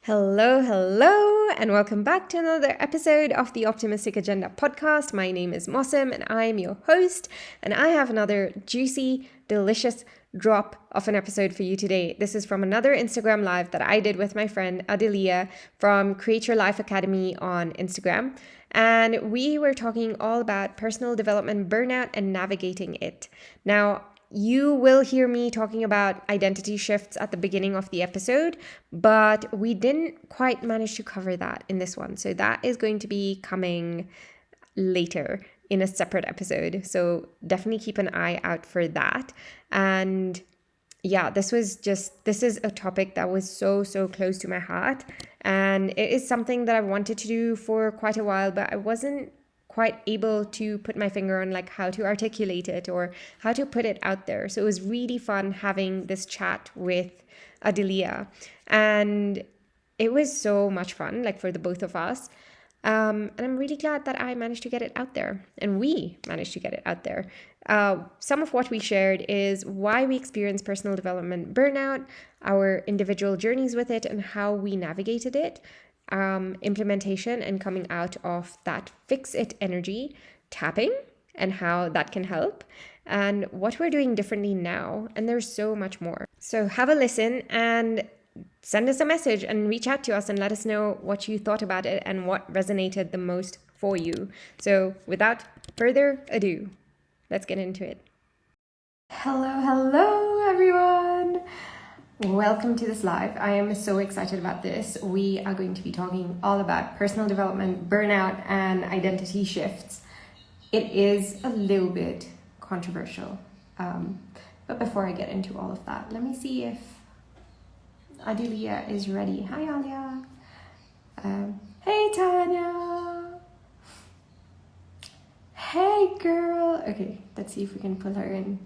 Hello, hello, and welcome back to another episode of the Optimistic Agenda podcast. My name is Mossam, and I am your host, and I have another juicy, delicious drop of an episode for you today. This is from another Instagram live that I did with my friend Adelia from Create Your Life Academy on Instagram, and we were talking all about personal development, burnout, and navigating it. Now, you will hear me talking about identity shifts at the beginning of the episode, but we didn't quite manage to cover that in this one. So that is going to be coming later in a separate episode. So definitely keep an eye out for that. And yeah, this is a topic that was so close to my heart. And it is something that I wanted to do for quite a while, but I wasn't quite able to put my finger on like how to articulate it or how to put it out there. So it was really fun having this chat with Adelia, and it was so much fun, like for the both of us. And I'm really glad that I managed to get it out there and we managed to get it out there. Some of what we shared is why we experience personal development burnout, our individual journeys with it, and how we navigated it, implementation and coming out of that fix it energy, tapping, and how that can help, and what we're doing differently now. And there's so much more. So have a listen and send us a message and reach out to us and let us know what you thought about it and what resonated the most for you. So without further ado, let's get into it. Hello, everyone. Welcome to this live. I am so excited about this. We are going to be talking all about personal development, burnout, and identity shifts. It is a little bit controversial. But before I get into all of that, let me see if Adelia is ready. Hi, Alia. Hey, Tanya. Hey, girl. Okay, let's see if we can pull her in.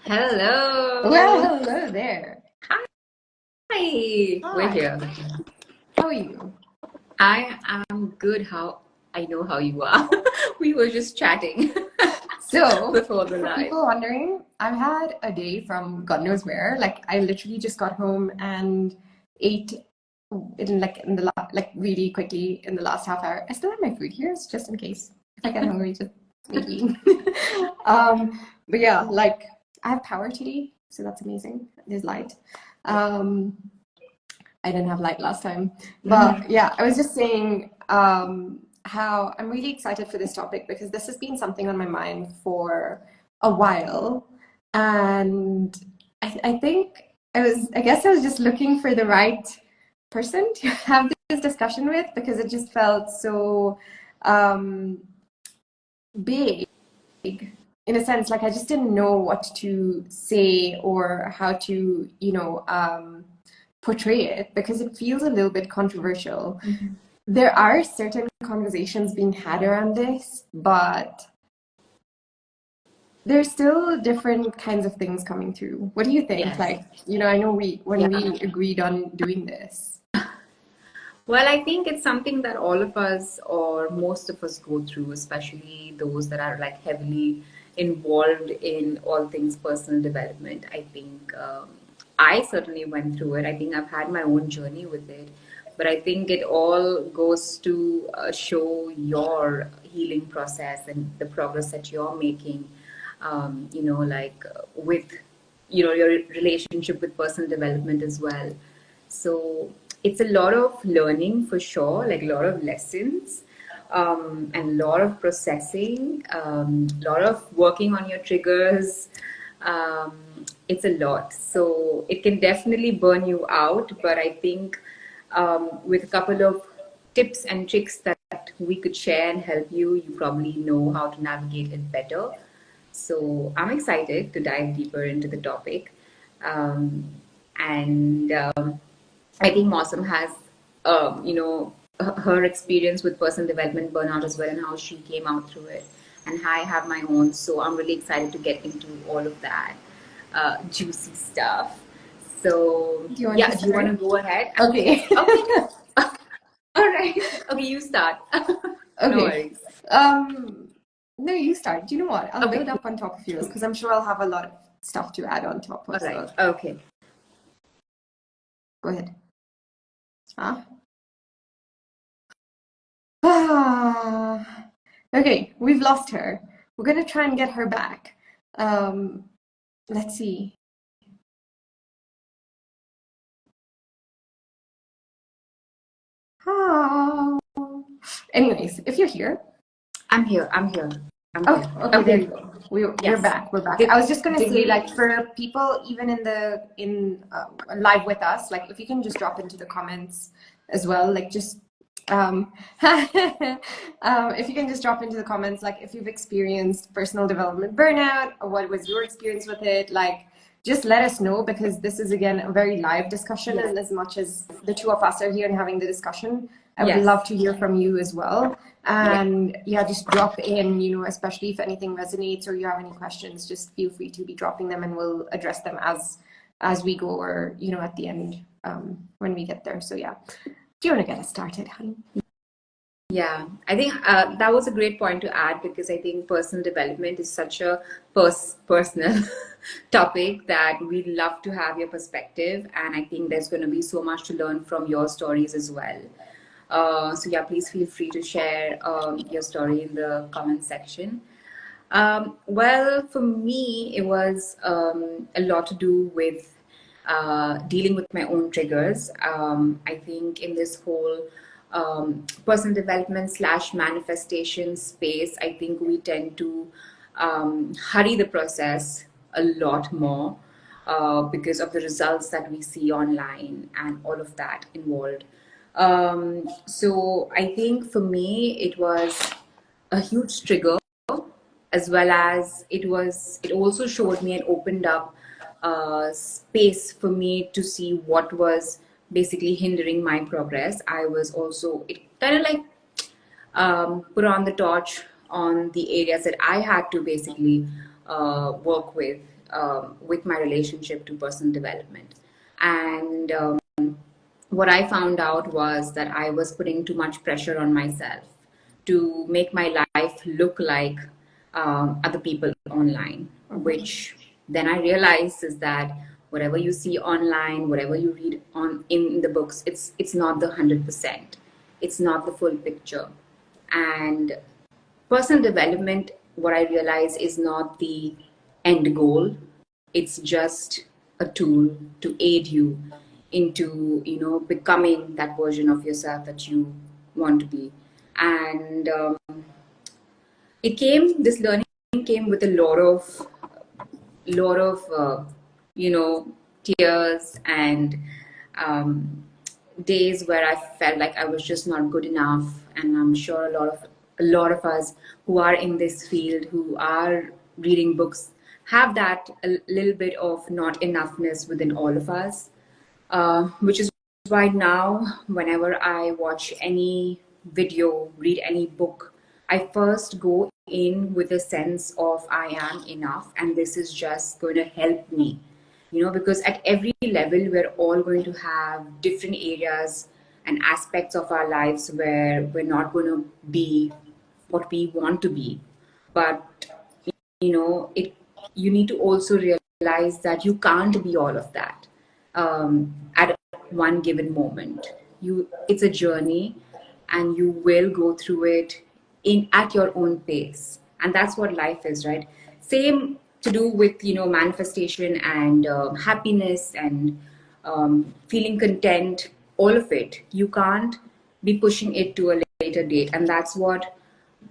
Hello. Well, hello there. Hi. We're here. How are you? I am good. I know how you are. We were just chatting So, before the for live. people wondering, I've had a day from God knows where. Like, I literally just got home and ate really quickly in the last half hour. I still have my food here, so just in case if I get hungry, just maybe. But yeah, like I have power today, so that's amazing. There's light. I didn't have light last time, but yeah, I was just saying how I'm really excited for this topic because this has been something on my mind for a while, and I think I guess I was just looking for the right person to have this discussion with because it just felt so big in a sense. Like I just didn't know what to say or how to portray it because it feels a little bit controversial. Mm-hmm. There are certain conversations being had around this, but there's still different kinds of things coming through. What do you think? Yes. Like, I know we agreed on doing this. Well, I think it's something that all of us or most of us go through, especially those that are like heavily involved in all things personal development. I think I certainly went through it. I think I've had my own journey with it. But I think it all goes to show your healing process and the progress that you're making, with, your relationship with personal development as well. So it's a lot of learning for sure, like a lot of lessons, and a lot of processing, a lot of working on your triggers. It's a lot. So it can definitely burn you out, but I think with a couple of tips and tricks that we could share and help you, you probably know how to navigate it better. So I'm excited to dive deeper into the topic. And I think Mosam has, her experience with personal development burnout as well and how she came out through it. And I have my own. So I'm really excited to get into all of that juicy stuff. So, Do you want to go ahead? Okay. Okay. All right. Okay, you start. Okay. No worries. No, you start. Do you know what? I'll build up on top of yours because I'm sure I'll have a lot of stuff to add on top of. All right. Okay. Go ahead. Okay, we've lost her. We're gonna try and get her back. Let's see. Anyways, if you're here. I'm here. Oh, okay, there you go. We're back. We're back. I was just gonna say, like, for people even in live with us, like, if you can just drop into the comments as well, like, just if you can just drop into the comments, like, if you've experienced personal development burnout, or what was your experience with it, like, just let us know, because this is, again, a very live discussion. And as much as the two of us are here and having the discussion, I would love to hear from you as well. And just drop in, especially if anything resonates or you have any questions, just feel free to be dropping them, and we'll address them as we go, or, at the end, when we get there. So do you want to get us started, honey? Yeah, I think that was a great point to add, because I think personal development is such a personal topic that we'd love to have your perspective. And I think there's going to be so much to learn from your stories as well. So please feel free to share your story in the comment section. Well, for me, it was a lot to do with dealing with my own triggers. I think in this whole personal development / manifestation space, I think we tend to hurry the process a lot more because of the results that we see online and all of that involved. So I think for me, it was a huge trigger, as well as it also showed me and opened up space for me to see what was basically hindering my progress. It kind of like put on the torch on the areas that I had to basically work with my relationship to personal development. And what I found out was that I was putting too much pressure on myself to make my life look like other people online, which then I realized is that whatever you see online, whatever you read in the books, it's not the 100%. It's not the full picture. And personal development, what I realize, is not the end goal. It's just a tool to aid you into becoming that version of yourself that you want to be. And this learning came with a lot of tears and days where I felt like I was just not good enough. And I'm sure a lot of us who are in this field, who are reading books, have that a little bit of not enoughness within all of us, which is why now whenever I watch any video, read any book, I first go in with a sense of I am enough, and this is just going to help me. Because at every level, we're all going to have different areas and aspects of our lives where we're not going to be what we want to be. But, you need to also realize that you can't be all of that at one given moment. It's a journey, and you will go through it at your own pace. And that's what life is, right? Same to do with manifestation and happiness and feeling content, all of it. You can't be pushing it to a later date. And that's what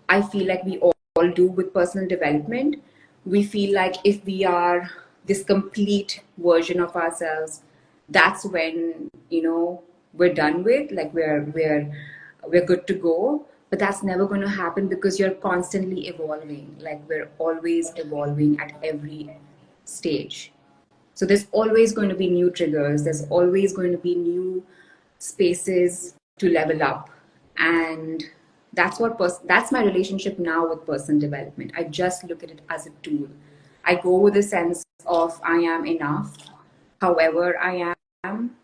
I feel like we all do with personal development. We feel like if we are this complete version of ourselves, that's when we're done with, like we're good to go. But that's never going to happen, because you're constantly evolving. Like, we're always evolving at every stage. So there's always going to be new triggers. There's always going to be new spaces to level up. And that's my relationship now with personal development. I just look at it as a tool. I go with a sense of I am enough, however I am.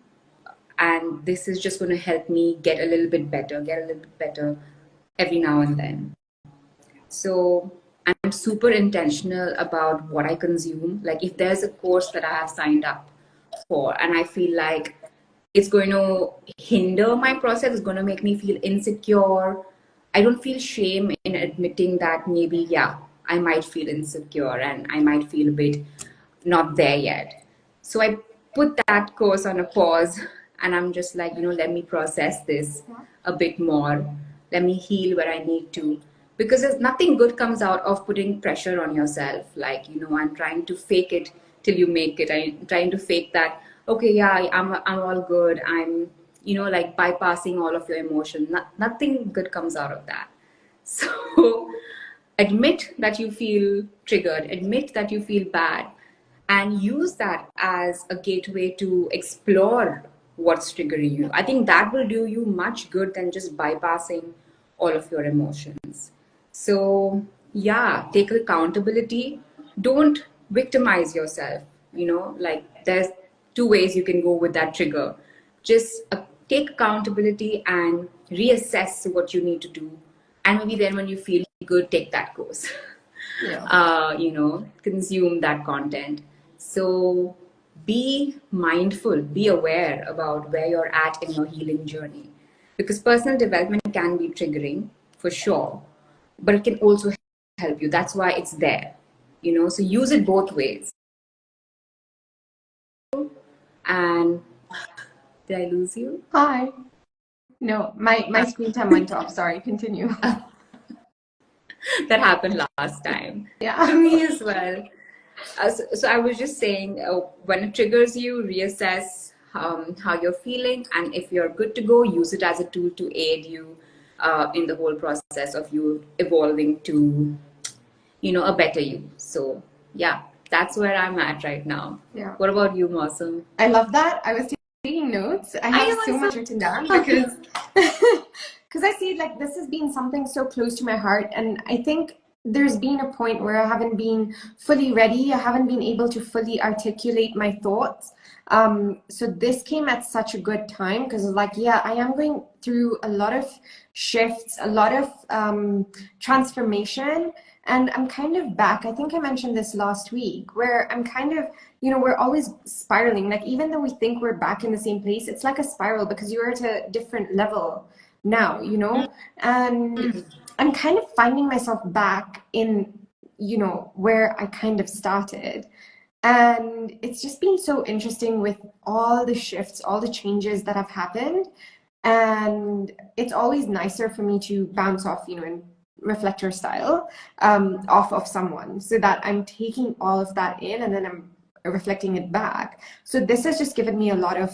And this is just going to help me get a little bit better every now and then. So I'm I'm super intentional about what I consume. Like if there's a course that I have signed up for and I feel like it's going to hinder my process, it's going to make me feel insecure, I don't feel shame in admitting that maybe, yeah, I might feel insecure and I might feel a bit not there yet. So I put that course on a pause and I'm just like, let me process this a bit more. Let me heal where I need to. Because there's nothing good comes out of putting pressure on yourself. Like, I'm trying to fake it till you make it. I'm trying to fake that, okay, yeah, I'm all good. I'm, like bypassing all of your emotions. Nothing good comes out of that. So admit that you feel triggered, admit that you feel bad, and use that as a gateway to explore what's triggering you. I think that will do you much good than just bypassing all of your emotions. So, yeah, take accountability. Don't victimize yourself. Like there's two ways you can go with that trigger. Just take accountability and reassess what you need to do. And maybe then when you feel good, take that course. Yeah. Consume that content. So be mindful, be aware about where you're at in your healing journey. Because personal development can be triggering for sure, but it can also help you. That's why it's there. So use it both ways. And did I lose you? Hi. No, my screen time went off. Sorry, continue. That happened last time Yeah. to me as well. So I was just saying, when it triggers you, reassess how you're feeling, and if you're good to go, use it as a tool to aid you in the whole process of you evolving to, a better you. So yeah, that's where I'm at right now. Yeah. What about you, Mosam? I love that. I was taking notes. I I have so also. much written down because because I see like this has been something so close to my heart, and I think there's been a point where I haven't been fully ready. I haven't been able to fully articulate my thoughts. So this came at such a good time because like, yeah, I am going through a lot of shifts, a lot of transformation, and I'm kind of back. I think I mentioned this last week where I'm kind of, we're always spiraling. Like even though we think we're back in the same place, it's like a spiral because you're at a different level now, and I'm kind of finding myself back in, where I kind of started. And it's just been so interesting with all the shifts, all the changes that have happened. And it's always nicer for me to bounce off, in reflector style, off of someone so that I'm taking all of that in and then I'm reflecting it back. So this has just given me a lot of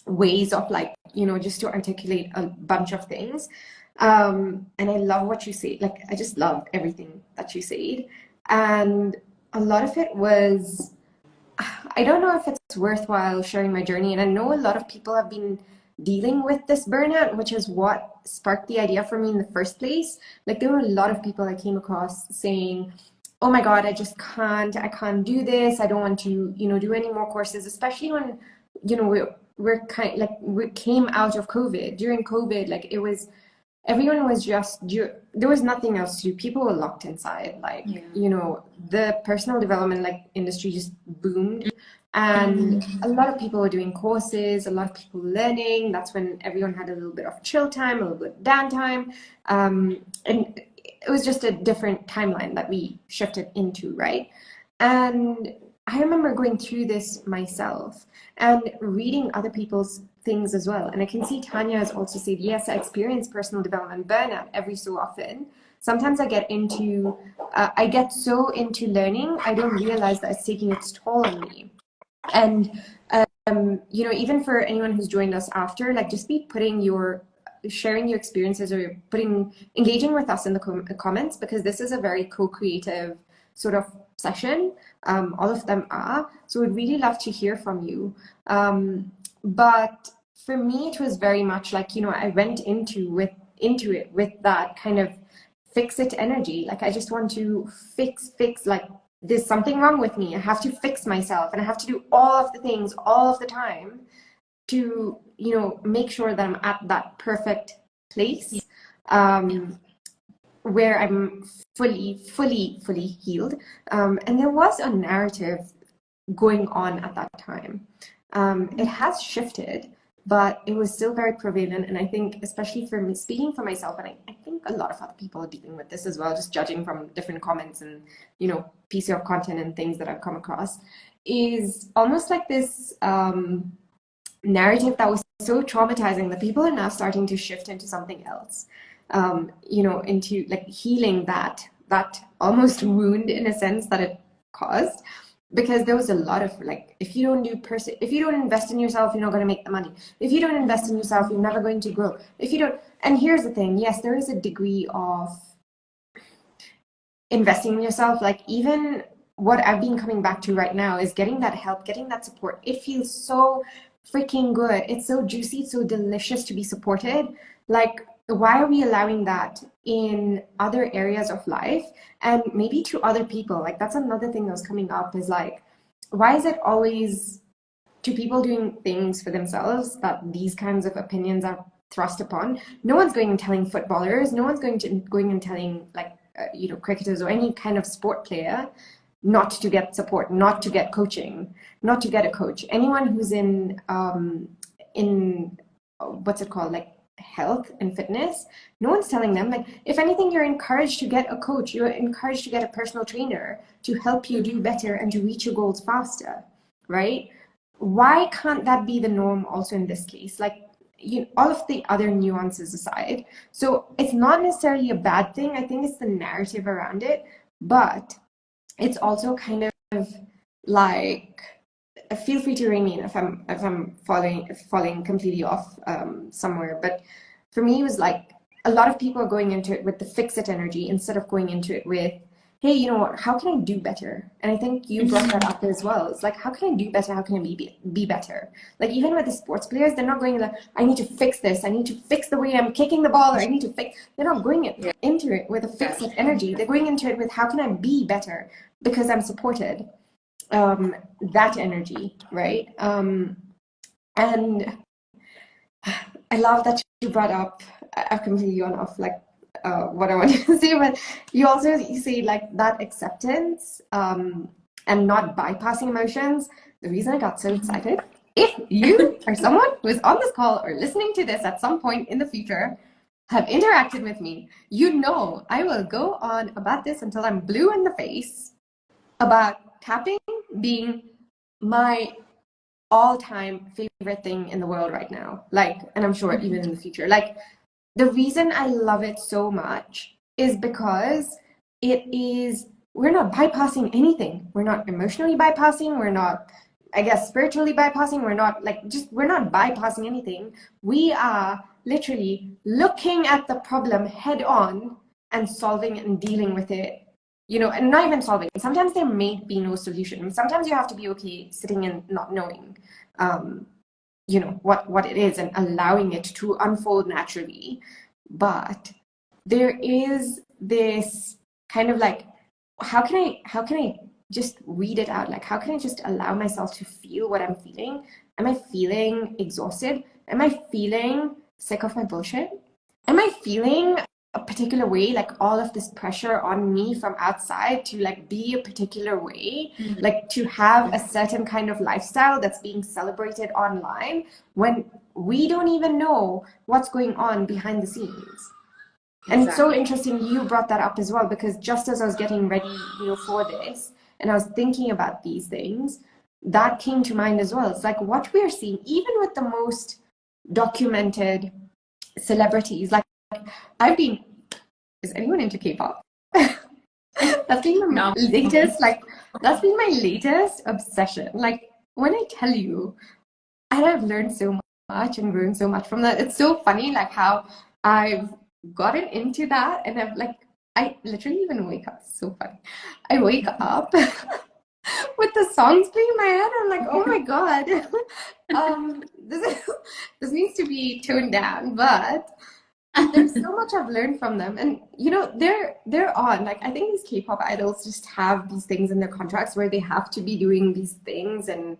ways of like, just to articulate a bunch of things. And I love what you say. Like, I just loved everything that you said. And a lot of it was, I don't know if it's worthwhile sharing my journey. And I know a lot of people have been dealing with this burnout, which is what sparked the idea for me in the first place. Like, there were a lot of people I came across saying, oh my God, I can't do this. I don't want to, do any more courses, especially when, we're kind like, we came out of COVID. During COVID, like it was, everyone was just, there was nothing else to do. People were locked inside. Like, the personal development like industry just boomed. And a lot of people were doing courses, a lot of people learning. That's when everyone had a little bit of chill time, a little bit of downtime. And it was just a different timeline that we shifted into, right? And I remember going through this myself and reading other people's things as well. And I can see Tanya has also said, yes, I experience personal development burnout every so often. Sometimes I get so into learning, I don't realize that it's taking its toll on me. And, even for anyone who's joined us after, like just be sharing your experiences or engaging with us in the comments, because this is a very co-creative sort of session. All of them are. So we'd really love to hear from you. But for me, it was very much like, I went into it with that kind of fix it energy. Like, I just want to fix, like, there's something wrong with me. I have to fix myself and I have to do all of the things all of the time to, make sure that I'm at that perfect place. where I'm fully healed. And there was a narrative going on at that time. It has shifted, but it was still very prevalent. And I think, especially for me, speaking for myself, and I think a lot of other people are dealing with this as well, just judging from different comments and, you know, piece of content and things that I've come across, is almost like this narrative that was so traumatizing that people are now starting to shift into something else, you know, into like healing that almost wound in a sense that it caused. Because there was a lot of like, if you don't invest in yourself, you're not going to make the money. If you don't invest in yourself, you're never going to grow. If you don't, and here's the thing, yes, there is a degree of investing in yourself. Like, even what I've been coming back to right now is getting that help, getting that support. It feels so freaking good. It's so juicy, it's so delicious to be supported. Like, why are we allowing that in other areas of life and maybe to other people? Like, that's another thing that was coming up, is like, why is it always to people doing things for themselves that these kinds of opinions are thrust upon? No one's going and telling footballers, no one's going and telling like you know, cricketers or any kind of sport player not to get support, not to get coaching, not to get a coach. Anyone who's in what's it called, like health and fitness, no one's telling them. Like, if anything, you're encouraged to get a coach, you're encouraged to get a personal trainer to help you do better and to reach your goals faster, right? Why can't that be the norm also in this case? Like, you, all of the other nuances aside, so it's not necessarily a bad thing. I think it's the narrative around it, but it's also kind of like, feel free to rein me in if I'm falling completely off somewhere. But for me, it was like a lot of people are going into it with the fix it energy instead of going into it with, hey, you know what, how can I do better? And I think you brought that up as well. It's like, how can I do better? How can I be better? Like, even with the sports players, they're not going like, I need to fix this, I need to fix the way I'm kicking the ball, or I need to fix. They're not going into it with a fix it energy. They're going into it with, how can I be better because I'm supported. That energy, right? And I love that you brought up, I've completely gone off like what I wanted to say, but you say like that acceptance and not bypassing emotions. The reason I got so excited, if you or someone who is on this call or listening to this at some point in the future have interacted with me, you know I will go on about this until I'm blue in the face about tapping being my all-time favorite thing in the world right now. Like, and I'm sure even in the future. Like, the reason I love it so much is because we're not bypassing anything. We're not emotionally bypassing. We're not, I guess, spiritually bypassing. We're not bypassing anything. We are literally looking at the problem head on and solving and dealing with it. You know, and not even solving. Sometimes there may be no solution. Sometimes you have to be okay sitting and not knowing, you know, what it is and allowing it to unfold naturally. But there is this kind of like, how can I just read it out? Like, how can I just allow myself to feel what I'm feeling? Am I feeling exhausted? Am I feeling sick of my bullshit? Am I feeling a particular way, like all of this pressure on me from outside to like be a particular way, like to have a certain kind of lifestyle that's being celebrated online when we don't even know what's going on behind the scenes? And it's so interesting you brought that up as well, because just as I was getting ready, you know, for this, and I was thinking about these things, that came to mind as well. It's like what we're seeing, even with the most documented celebrities, like is anyone into K-pop? That's been my latest obsession. Like, when I tell you, and I've learned so much and grown so much from that. It's so funny, like how I've gotten into that, and I literally even wake up. It's so funny. I wake up with the songs playing in my head. I'm like, oh my god, this needs to be toned down, but there's so much I've learned from them. And you know, they're on, like, I think these K-pop idols just have these things in their contracts where they have to be doing these things, and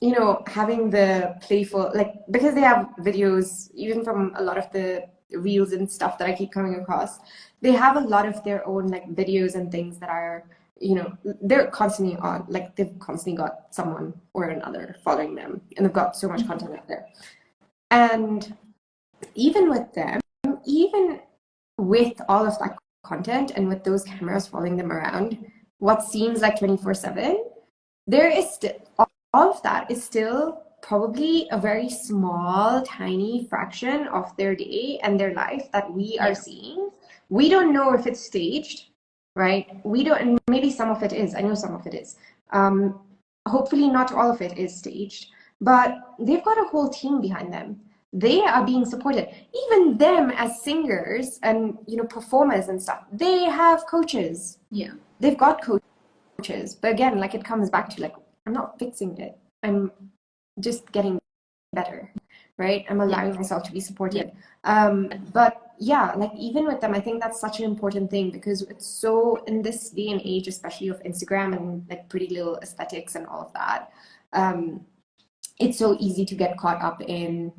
you know, having the playful, like, because they have videos even from a lot of the reels and stuff that I keep coming across, they have a lot of their own like videos and things that are, you know, they're constantly on, like they've constantly got someone or another following them, and they've got so much content out there. And even with them, even with all of that content and with those cameras following them around, what seems like 24/7, there is still, all of that is still probably a very small, tiny fraction of their day and their life that we are seeing. We don't know if it's staged, right? We don't, and maybe some of it is. I know some of it is. Hopefully not all of it is staged, but they've got a whole team behind them. They are being supported. Even them as singers and, you know, performers and stuff, they have coaches. Yeah. They've got coaches. But again, like, it comes back to like, I'm not fixing it. I'm just getting better, right? I'm allowing myself to be supported. But yeah, like even with them, I think that's such an important thing, because it's so, in this day and age, especially of Instagram and like pretty little aesthetics and all of that, it's so easy to get caught up in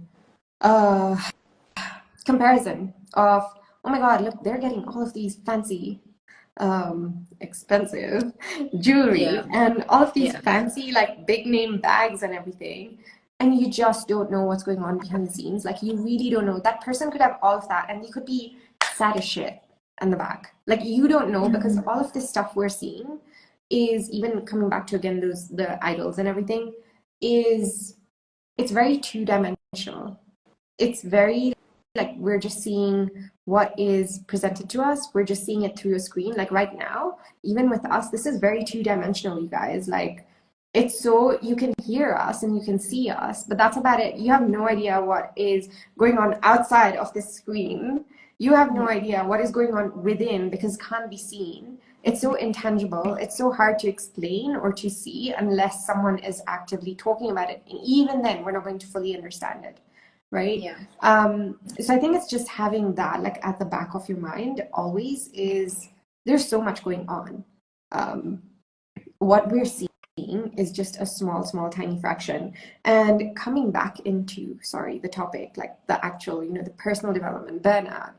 comparison of, oh my God, look, they're getting all of these fancy, expensive jewelry and all of these fancy, like big name bags and everything. And you just don't know what's going on behind the scenes. Like, you really don't know. That person could have all of that and they could be sad as shit in the back. Like, you don't know, because all of this stuff we're seeing is, even coming back to, again, the idols and everything, is, it's very two-dimensional. It's very, like, we're just seeing what is presented to us. We're just seeing it through a screen. Like right now, even with us, this is very two-dimensional, you guys. Like, it's so, you can hear us and you can see us, but that's about it. You have no idea what is going on outside of this screen. You have no idea what is going on within, because it can't be seen. It's so intangible. It's so hard to explain or to see unless someone is actively talking about it. And even then, we're not going to fully understand it, right? So I think it's just having that like at the back of your mind always, is there's so much going on. What we're seeing is just a small, tiny fraction. And coming back into, the topic, like the actual, you know, the personal development, burnout,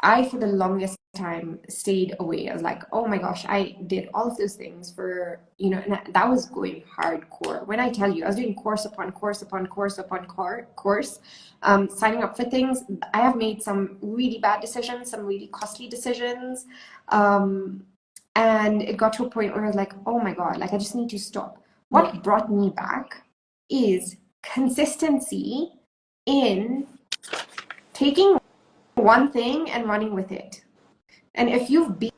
I, for the longest time, stayed away. I was like, oh my gosh, I did all of those things for, you know, and that was going hardcore. When I tell you, I was doing course upon course upon course upon course, signing up for things. I have made some really bad decisions, some really costly decisions. And it got to a point where I was like, oh my God, like I just need to stop. What brought me back is consistency in taking one thing and running with it. And if you've been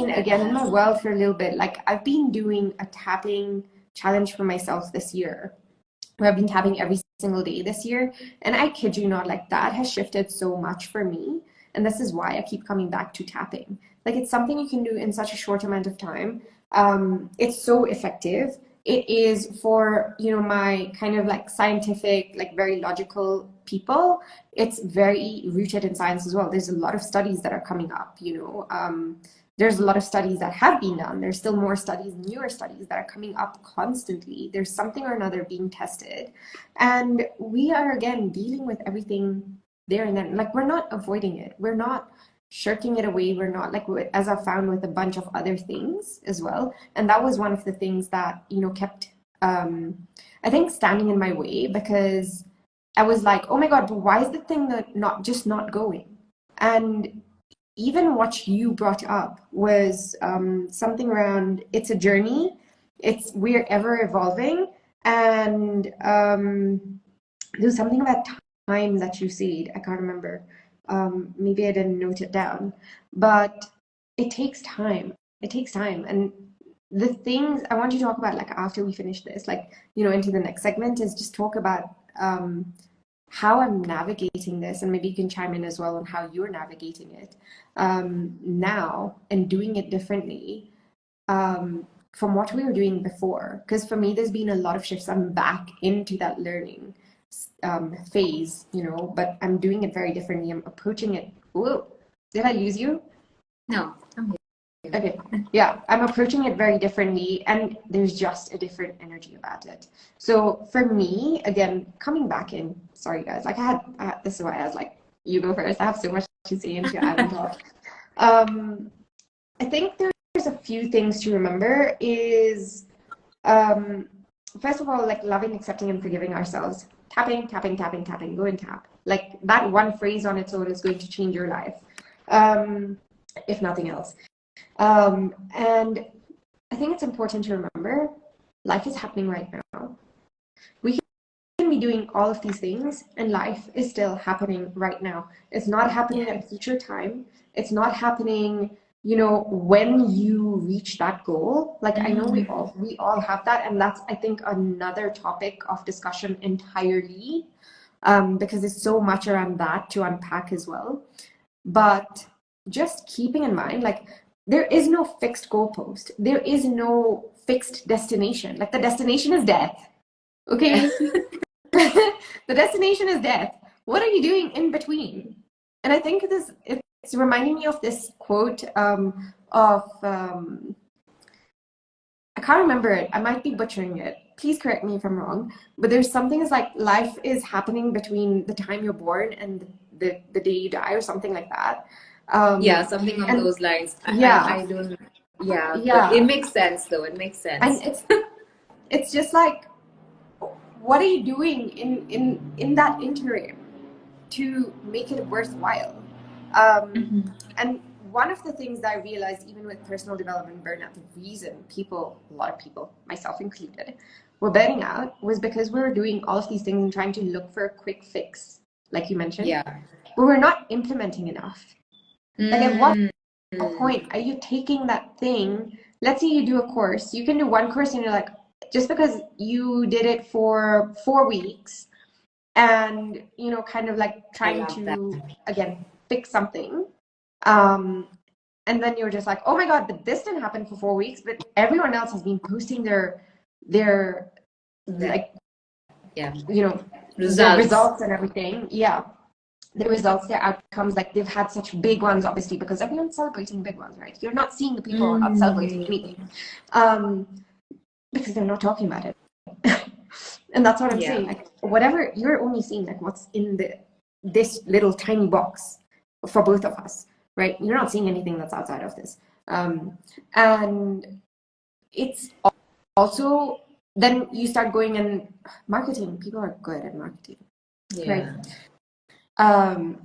again in my world for a little bit, like I've been doing a tapping challenge for myself this year, where I've been tapping every single day this year. And I kid you not, like that has shifted so much for me. And this is why I keep coming back to tapping. Like, it's something you can do in such a short amount of time. It's so effective. It is for, you know, my kind of like scientific, like very logical people. It's very rooted in science as well. There's a lot of studies that are coming up, you know. There's a lot of studies that have been done. There's still more studies, newer studies that are coming up constantly. There's something or another being tested. And we are, again, dealing with everything there and then. Like, we're not avoiding it. We're not shirking it away. We're not, like, as I found with a bunch of other things as well. And that was one of the things that, you know, kept, I think, standing in my way, because I was like, oh my God, but why is the thing that not going? And even what you brought up was something around, it's a journey, we're ever evolving. And there's something about time that you said, I can't remember. Maybe I didn't note it down, but it takes time. And the things I want you to talk about, like after we finish this, like, you know, into the next segment, is just talk about how I'm navigating this, and maybe you can chime in as well on how you're navigating it now and doing it differently from what we were doing before. Because for me, there's been a lot of shifts. I'm back into that learning phase, you know, but I'm doing it very differently. I'm approaching it. Whoa, did I lose you? No, I'm here. Okay, yeah, I'm approaching it very differently, and there's just a different energy about it. So for me, again, coming back in, sorry guys, like I had this is why I was like you go first. I have so much to say into I haven't talked. I think there's a few things to remember is, first of all, like loving, accepting, and forgiving ourselves. Tapping, tapping, tapping, tapping, go and tap. Like that one phrase on its own is going to change your life, if nothing else. And I think it's important to remember life is happening right now. We can be doing all of these things and life is still happening right now. It's not happening at a future time. It's not happening, you know, when you reach that goal. Like I know we all have that, and that's, I think, another topic of discussion entirely, because there's so much around that to unpack as well. But just keeping in mind, like, there is no fixed goalpost. There is no fixed destination. Like the destination is death. Okay? The destination is death. What are you doing in between? And I think it's reminding me of this quote I can't remember it. I might be butchering it. Please correct me if I'm wrong. But there's something is like life is happening between the time you're born and the day you die, or something like that. Something on those lines. I don't. Yeah, Yeah. but it makes sense though. It makes sense. And it's just like, what are you doing in that interim to make it worthwhile? And one of the things that I realized, even with personal development burnout, the reason a lot of people, myself included, were burning out was because we were doing all of these things and trying to look for a quick fix, like you mentioned. Yeah. But we're not implementing enough. Like at what point are you taking that thing? Let's say you do a course. You can do one course and you're like, just because you did it for 4 weeks and, you know, kind of like trying to, again, fix something. And then you're just like, oh my God, but this didn't happen for 4 weeks, but everyone else has been posting their like, you know, their results and everything. Yeah. The results, their outcomes, like they've had such big ones, obviously, because everyone's celebrating big ones, right? You're not seeing the people out celebrating anything, because they're not talking about it. And that's what I'm saying. Like, whatever, you're only seeing like what's in this little tiny box for both of us, right? You're not seeing anything that's outside of this. And it's also, then you start going and marketing. People are good at marketing, right?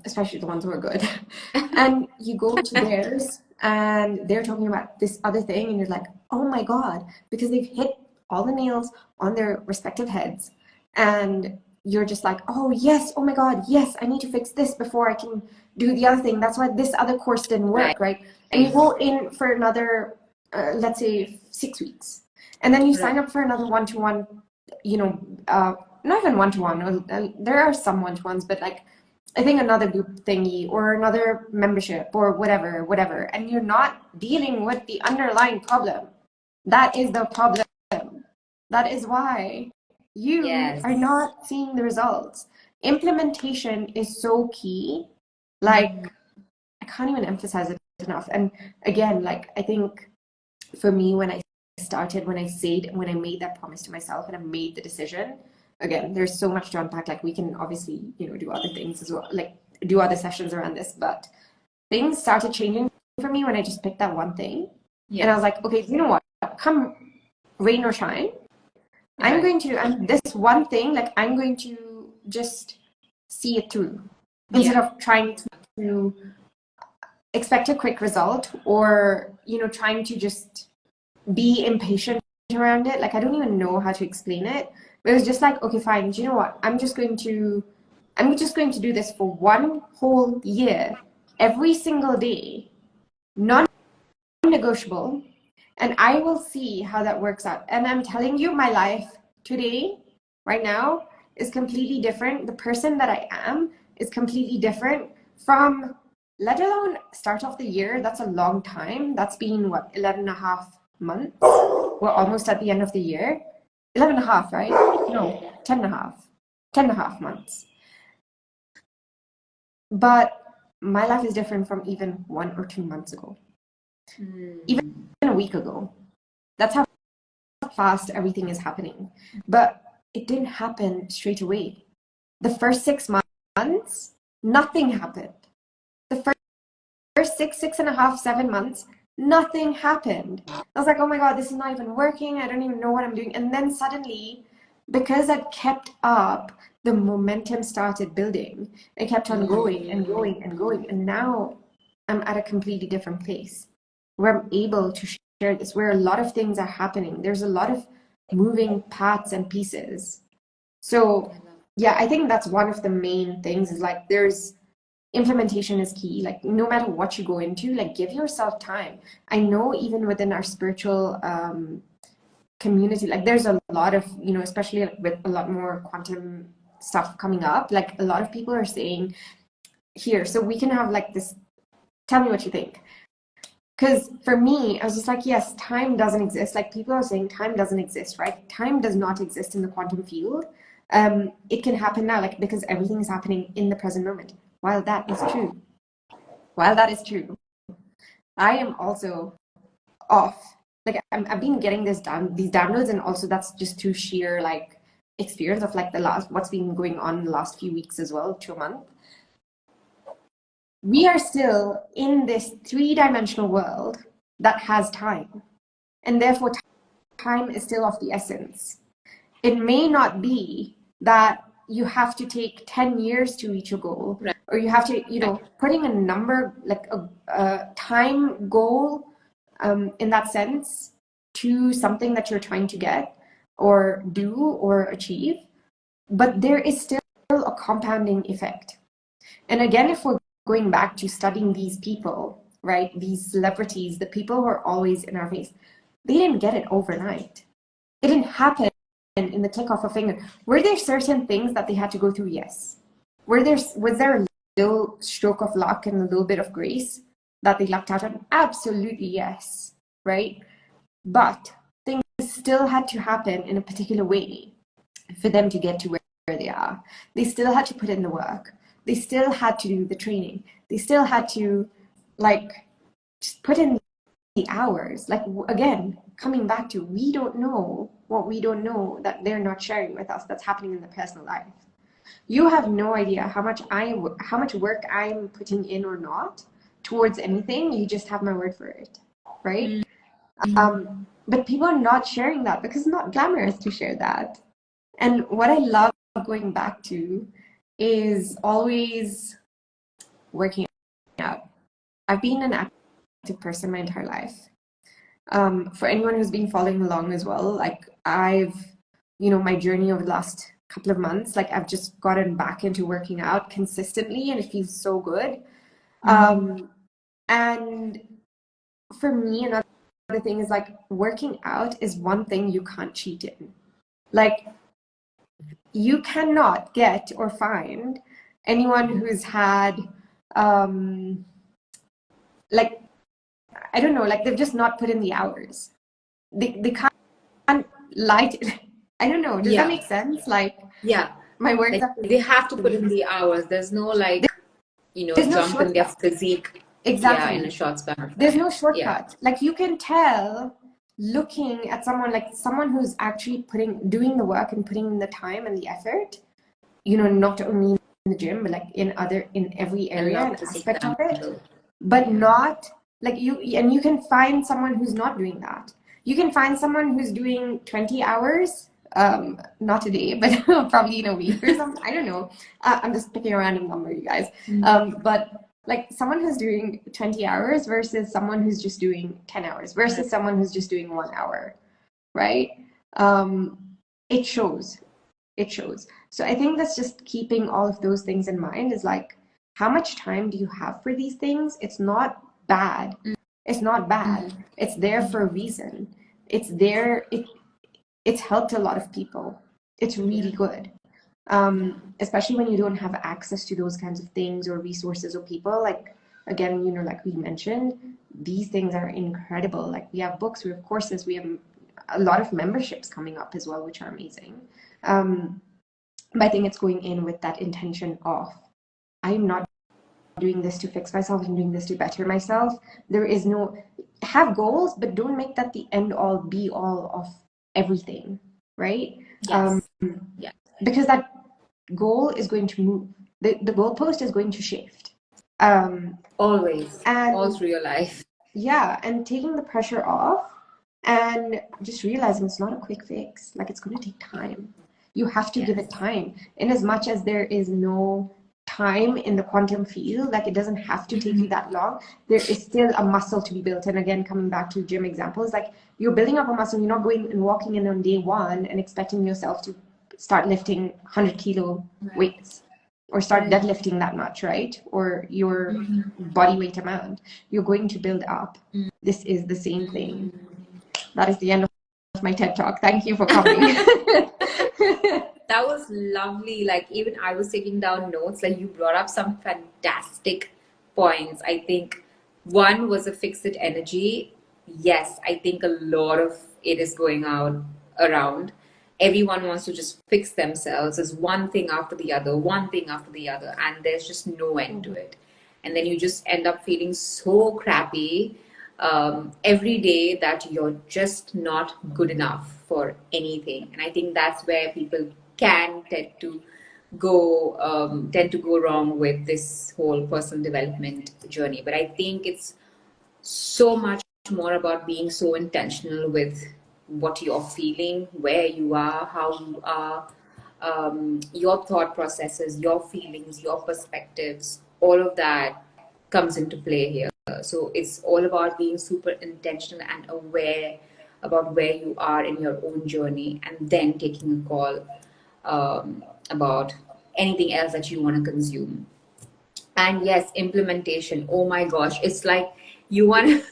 Especially the ones who are good. And you go to theirs and they're talking about this other thing and you're like, oh my God, because they've hit all the nails on their respective heads. And you're just like, oh yes, oh my God, yes, I need to fix this before I can do the other thing. That's why this other course didn't work, right? And you go in for another, let's say 6 weeks. And then you sign up for another one-to-one, you know, not even one-to-one, there are some one-to-ones, but like, I think another group thingy or another membership or whatever, and you're not dealing with the underlying problem. That is the problem. That is why you are not seeing the results. Implementation is so key. Like, I can't even emphasize it enough. And again, like, I think for me, when I made that promise to myself and I made the decision, again, there's so much to unpack. Like, we can obviously, you know, do other things as well, like do other sessions around this, but things started changing for me when I just picked that one thing. And I was like, okay, you know what, come rain or shine, I'm this one thing, like, I'm going to just see it through instead of trying to expect a quick result, or, you know, trying to just be impatient around it. Like, I don't even know how to explain it. But it was just like, okay, fine. Do you know what? I'm just going to do this for 1 whole year, every single day, non-negotiable, and I will see how that works out. And I'm telling you, my life today, right now, is completely different. The person that I am is completely different from, let alone start off the year. That's a long time. That's been what, 11 and a half months? We're almost at the end of the year. 11 and a half, right? No, 10 and a half. 10 and a half months. But my life is different from even 1 or 2 months ago. Even a week ago. That's how fast everything is happening. But it didn't happen straight away. The first 6 months Nothing happened. The first 6.5, 7 months, nothing happened. I was like, oh my God, this is not even working. I don't even know what I'm doing. And then suddenly, because I'd kept up, the momentum started building. It kept on going and going and going. And now I'm at a completely different place where I'm able to share this, where a lot of things are happening. There's a lot of moving parts and pieces. So yeah, I think that's one of the main things is like there's implementation is key. Like no matter what you go into, like give yourself time. I know even within our spiritual community, like there's a lot of, you know, especially like with a lot more quantum stuff coming up, like a lot of people are saying here, so we can have like this, tell me what you think. Because for me, I was just like, yes, time doesn't exist. Like people are saying time doesn't exist, right? Time does not exist in the quantum field. It can happen now, like because everything is happening in the present moment. While that is true, I am also off. Like I've been getting these downloads, and also that's just through sheer like experience of like what's been going on the last few weeks as well, to a month. We are still in this 3-dimensional world that has time, and therefore time is still of the essence. It may not be that you have to take 10 years to reach a goal, Right. or you have to, you know, putting a number, like a time goal in that sense to something that you're trying to get or do or achieve. But there is still a compounding effect. And again, if we're going back to studying these people, right, these celebrities, the people who are always in our face, they didn't get it overnight. It didn't happen in the click of a finger. Were there certain things that they had to go through? Yes. Was there a little stroke of luck and a little bit of grace that they lucked out on? Absolutely yes, right? But things still had to happen in a particular way for them to get to where they are. They still had to put in the work. They still had to do the training. They still had to like just put in the hours. Like again, coming back to, we don't know what we don't know that they're not sharing with us that's happening in their personal life. You have no idea how much work I'm putting in or not towards anything. You just have my word for it, right? But people are not sharing that because it's not glamorous to share that. And what I love going back to is always working out. I've been an active person my entire life. For anyone who's been following along as well, like I've, you know, my journey over the last couple of months, like I've just gotten back into working out consistently, and it feels so good. And for me, another thing is like working out is one thing you can't cheat in. Like you cannot get or find anyone who's had like, I don't know, like they've just not put in the hours. They can't lie to, I don't know, does that make sense? Like my work, like they have to put in the hours. There's no like, you know, jump in their physique in a short span of time. There's no shortcut. Like you can tell looking at someone, like someone who's actually doing the work and putting in the time and the effort, you know, not only in the gym, but like in every area and aspect of it, but not like and you can find someone who's not doing that. You can find someone who's doing 20 hours, not today, but probably in a week or something. I don't know. I'm just picking a random number, you guys. But like someone who's doing 20 hours versus someone who's just doing 10 hours versus someone who's just doing 1 hour, right? It shows. So I think that's just keeping all of those things in mind, is like, how much time do you have for these things? It's not bad. It's there for a reason. It's there. It's helped a lot of people. It's really good. Especially when you don't have access to those kinds of things or resources or people. Like, again, you know, like we mentioned, these things are incredible. Like we have books, we have courses, we have a lot of memberships coming up as well, which are amazing. But I think it's going in with that intention of, I'm not doing this to fix myself, I'm doing this to better myself. There is no, have goals, but don't make that the end all be all of everything, right? Because that goal is going to move. the goalpost is going to shift. Always, And all through your life. yeah, and taking the pressure off and just realizing it's not a quick fix. Like, it's going to take time. You have to give it time. In as much as there is no time in the quantum field, like, it doesn't have to take you that long. There is still a muscle to be built. And again, coming back to gym examples, like, you're building up a muscle. You're not going and walking in on day one and expecting yourself to start lifting 100 kilo weights or start deadlifting that much, right? Or your body weight amount. You're going to build up. This is the same thing. That is the end of my TED Talk. Thank you for coming. That was lovely. Like, even I was taking down notes. Like, you brought up some fantastic points. I think one was a fix it energy. Yes, I think a lot of it is going out around. Everyone wants to just fix themselves as one thing after the other, one thing after the other, and there's just no end to it. And then you just end up feeling so crappy every day that you're just not good enough for anything. And I think that's where people can tend to go wrong with this whole personal development journey. But I think it's so much more about being so intentional with what you're feeling, where you are, how you are, your thought processes, your feelings, your perspectives, all of that comes into play here. So it's all about being super intentional and aware about where you are in your own journey, and then taking a call about anything else that you want to consume. And yes, implementation. Oh my gosh, it's like you want to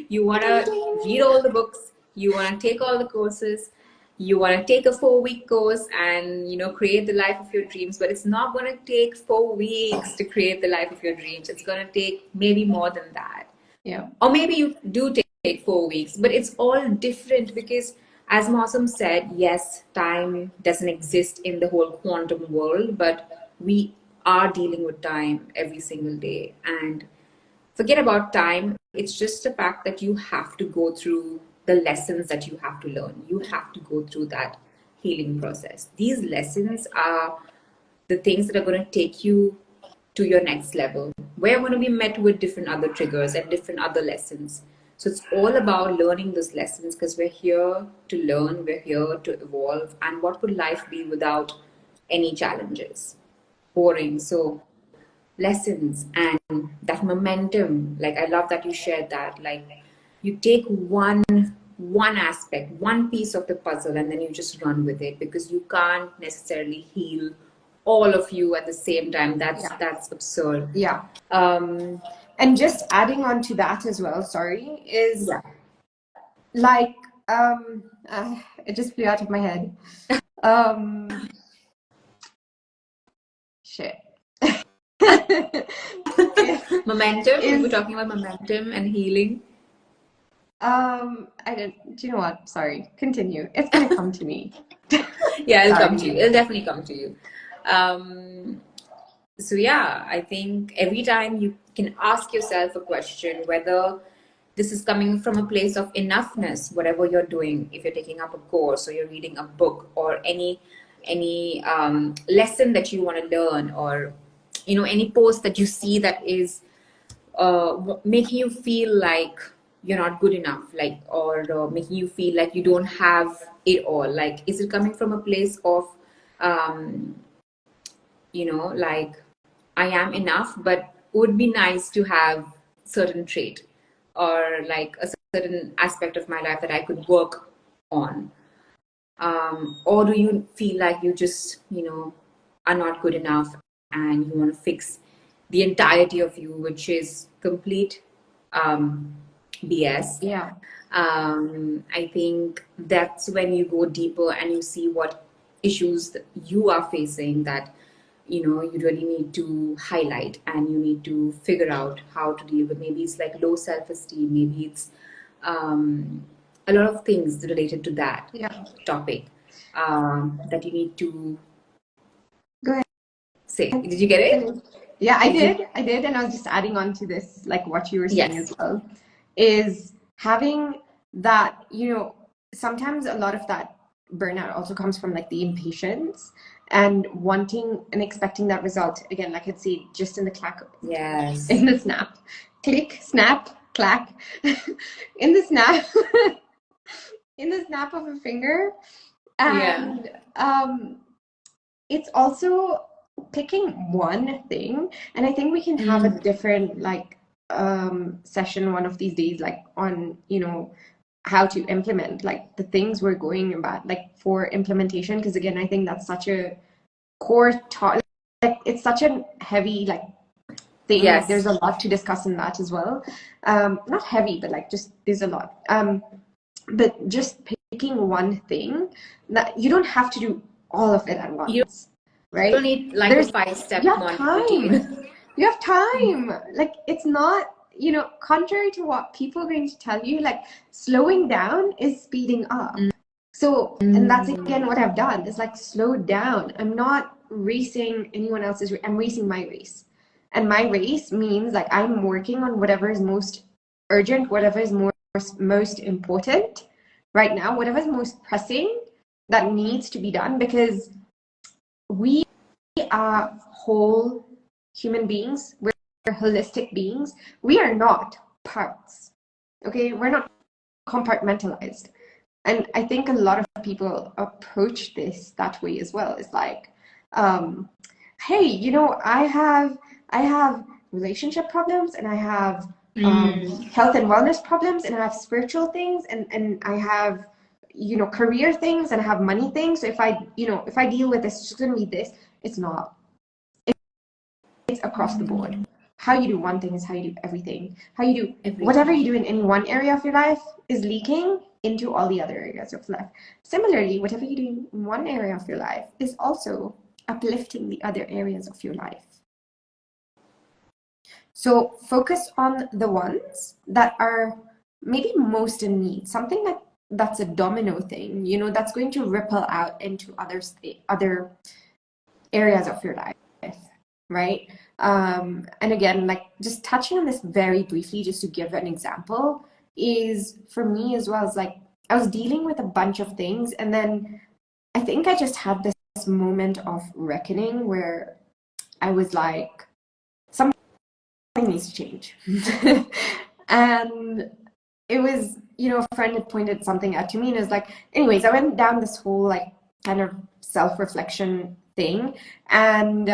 read all the books, you want to take all the courses, you want to take a 4-week course and create the life of your dreams. But it's not going to take 4 weeks to create the life of your dreams. It's going to take maybe more than that. Yeah. Or maybe you do take 4 weeks, but it's all different because, as Mosam said, yes, time doesn't exist in the whole quantum world, but we are dealing with time every single day. And forget about time. It's just the fact that you have to go through the lessons that you have to learn. You have to go through that healing process. These lessons are the things that are going to take you to your next level. We're going to be met with different other triggers and different other lessons. So it's all about learning those lessons because we're here to learn, we're here to evolve. And what would life be without any challenges? Boring. So lessons and that momentum, like, I love that you shared that. Like, you take one aspect, one piece of the puzzle, and then you just run with it, because you can't necessarily heal all of you at the same time. That's absurd. Yeah. And just adding on to that as well, sorry, is like it just flew out of my head. Shit. Momentum. We were talking about momentum and healing. I don't. Do you know what? Sorry. Continue. It's gonna come to me. Yeah, it'll come to you. It'll definitely come to you. So yeah, I think every time you can ask yourself a question, whether this is coming from a place of enoughness, whatever you're doing, if you're taking up a course or you're reading a book or any lesson that you want to learn, or any post that you see that is making you feel like you're not good enough, like, or making you feel like you don't have it all. Like, is it coming from a place of like, I am enough, but would be nice to have certain trait or like a certain aspect of my life that I could work on? Or do you feel like you just, are not good enough and you want to fix the entirety of you, which is complete BS? Yeah. I think that's when you go deeper and you see what issues that you are facing that you really need to highlight, and you need to figure out how to deal with. Maybe it's like low self-esteem, maybe it's a lot of things related to that topic that you need to go ahead. Say. Did you get it? Yeah, I did, and I was just adding on to this, like what you were saying as well, is having that, sometimes a lot of that burnout also comes from like the impatience and wanting and expecting that result. Again, like I'd say, just in the clack, Yes. in the snap, click, snap, clack, in the snap, in the snap of a finger. And it's also picking one thing. And I think we can have a different like session one of these days, like on, you know, how to implement like the things we're going about, like for implementation. Because again, I think that's such a core like it's such a heavy like thing. Yes. Like there's a lot to discuss in that as well. Not heavy, but like just there's a lot. But just picking one thing, that you don't have to do all of it at once, right? You don't need like There's a 5-step you have morning time. routine. You have time. Like it's not, you know, contrary to what people are going to tell you, like slowing down is speeding up. So, and that's again what I've done is like slow down. I'm not racing anyone else's I'm racing my race. And my race means like I'm working on whatever is most urgent, whatever is most important right now, whatever is most pressing that needs to be done, because we are whole human beings. We're holistic beings. We are not parts. Okay, we're not compartmentalized. And I think a lot of people approach this that way as well. It's like, hey, you know, I have relationship problems, and I have health and wellness problems, and I have spiritual things, and I have, you know, career things, and I have money things. So if I deal with this, it's just gonna be this. It's not. It's across the board. How you do one thing is how you do everything. How you do whatever you do in any one area of your life is leaking into all the other areas of life. Similarly, whatever you do in one area of your life is also uplifting the other areas of your life. So focus on the ones that are maybe most in need, something that's a domino thing, you know, that's going to ripple out into other areas of your life, right? And again, like just touching on this very briefly, just to give an example, is for me as well as like I was dealing with a bunch of things, and then I think I just had this moment of reckoning where I was like, something needs to change. And it was, you know, a friend had pointed something out to me, and it was like, anyways, I went down this whole like kind of self-reflection thing, and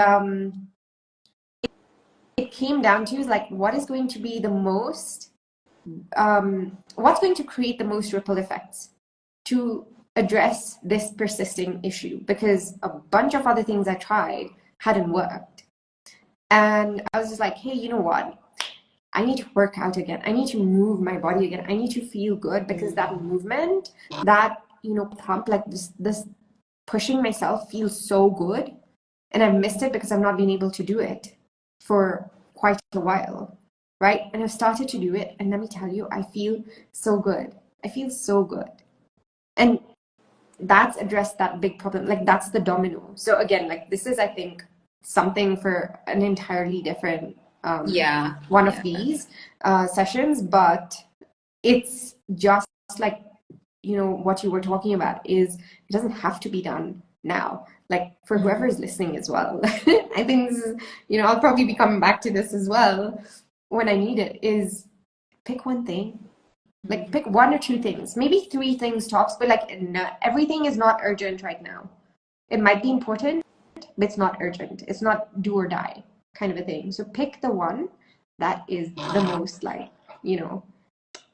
it came down to is like, what is going to be the most what's going to create the most ripple effects to address this persisting issue, because a bunch of other things I tried hadn't worked. And I was just like, hey, you know what, I need to work out again. I need to move my body again. I need to feel good, because that movement, that, you know, pump, like this pushing myself feels so good, and I've missed it because I've not been able to do it for quite a while, right? And I've started to do it, and let me tell you, I feel so good. I feel so good. And that's addressed that big problem. Like that's the domino. So again, like this is, I think, something for an entirely different one of these sessions, but it's just like, you know, what you were talking about is it doesn't have to be done now. Like for whoever is listening as well, I think this is, you know, I'll probably be coming back to this as well when I need it, is pick one thing. Like pick one or two things, maybe three things tops, but like everything is not urgent right now. It might be important, but it's not urgent. It's not do or die kind of a thing. So pick the one that is the most like, you know,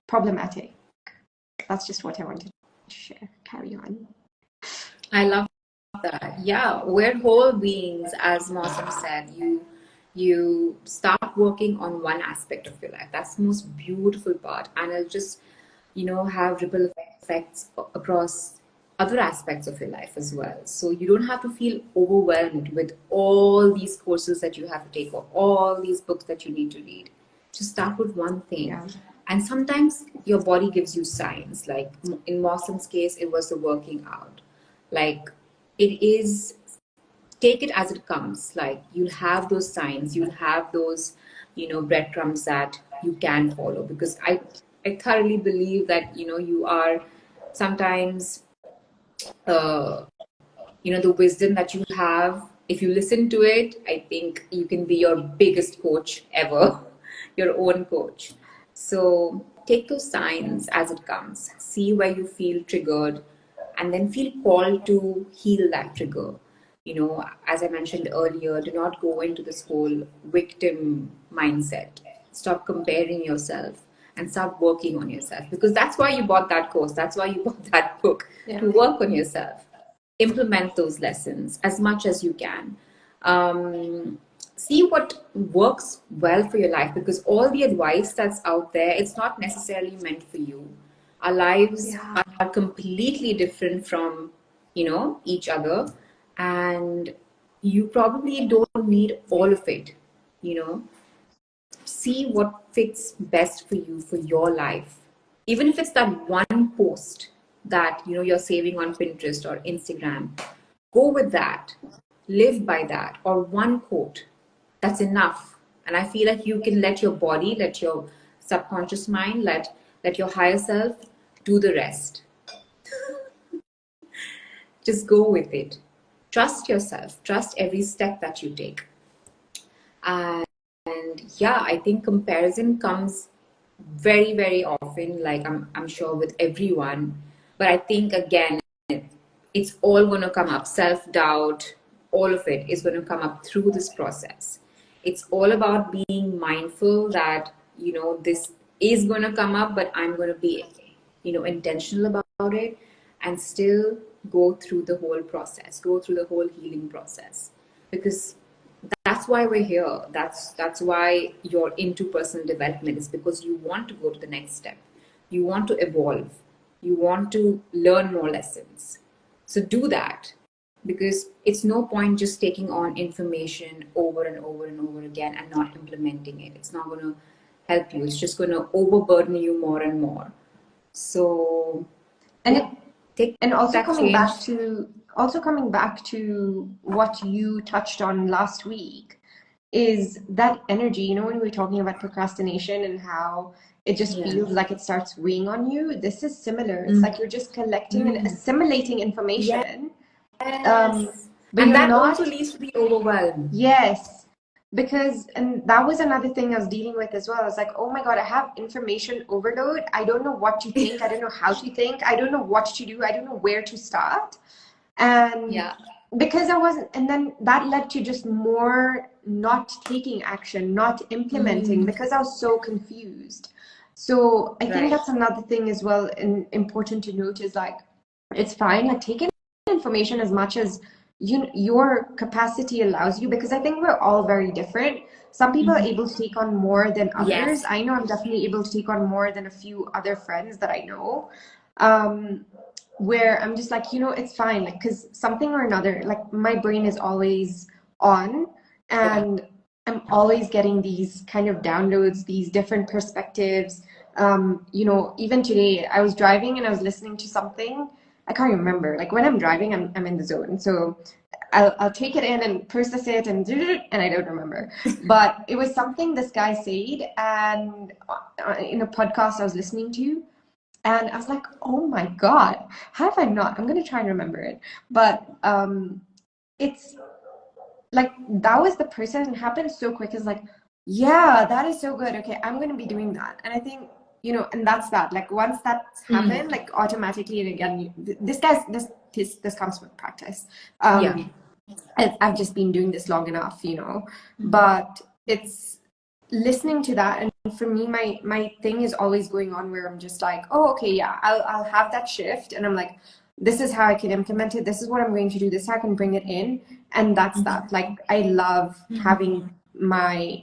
problematic. That's just what I wanted to share. Carry on. I love that. Yeah, we're whole beings, as Mosam said. You start working on one aspect of your life. That's the most beautiful part, and it'll just, you know, have ripple effects across other aspects of your life as well. So you don't have to feel overwhelmed with all these courses that you have to take, or all these books that you need to read. Just start with one thing. Yeah. And sometimes your body gives you signs. Like in Mawsom's case, it was the working out. Like it is, take it as it comes. Like you'll have those signs, you'll have those, you know, breadcrumbs that you can follow. Because I thoroughly believe that, you know, you are sometimes uh, the wisdom that you have, if you listen to it, I think you can be your biggest coach ever, your own coach. So take those signs as it comes, see where you feel triggered, and then feel called to heal that trigger. As I mentioned earlier, do not go into this whole victim mindset. Stop comparing yourself and start working on yourself, because that's why you bought that course, that's why you bought that book, to work on yourself. Implement those lessons as much as you can. See what works well for your life, because all the advice that's out there, it's not necessarily meant for you. Our lives are completely different from each other, and you probably don't need all of it. See what fits best for you for your life. Even if it's that one post that you're saving on Pinterest or Instagram, go with that, live by that, or one quote. That's enough. And I feel like you can let your body, let your subconscious mind, let your higher self do the rest. Just go with it. Trust yourself. Trust every step that you take. And yeah, I think comparison comes very, very often, like I'm sure with everyone. But I think, again, it's all going to come up. Self-doubt, all of it is going to come up through this process. It's all about being mindful that, this is going to come up, but I'm going to be, intentional about it, and still go through the whole process, go through the whole healing process. Because that's why we're here. That's why you're into personal development, is because you want to go to the next step. You want to evolve. You want to learn more lessons. So do that, because it's no point just taking on information over and over and over again and not implementing it. It's not going to help you. It's just going to overburden you more and more. So, and also coming back to what you touched on last week, is that energy. When we were talking about procrastination and how it just feels like it starts weighing on you, this is similar. It's like you're just collecting and assimilating information. But and that also leads to the overwhelm. Yes. And that was another thing I was dealing with as well. I was like, oh my God, I have information overload. I don't know what to think. I don't know how to think. I don't know what to do. I don't know where to start. And because I wasn't, and then that led to just more not taking action, not implementing, because I was so confused. So I think that's another thing as well, and important to note, is like, it's fine, like taking information as much as your capacity allows you, because I think we're all very different. Some people are able to take on more than others. I know I'm definitely able to take on more than a few other friends that I know, where I'm just like, it's fine, like, because something or another, like, my brain is always on, and I'm always getting these kind of downloads, these different perspectives. Even today I was driving and I was listening to something. I can't remember. Like, when I'm driving, I'm in the zone. So I'll take it in and process it and I don't remember. But it was something this guy said, and in a podcast I was listening to, and I was like, oh my God, how have I not? I'm going to try and remember it. But it's like, that was the person, and happened so quick. It's like, yeah, that is so good. Okay, I'm going to be doing that. And I think, and that's that. Like, once that's happened, like, automatically, and again, this comes with practice. I've just been doing this long enough, but it's listening to that. And for me, my thing is always going on, where I'm just like, oh, okay, yeah, I'll have that shift, and I'm like, this is how I can implement it. This is what I'm going to do. This is how I can bring it in. And that's that. Like, I love having my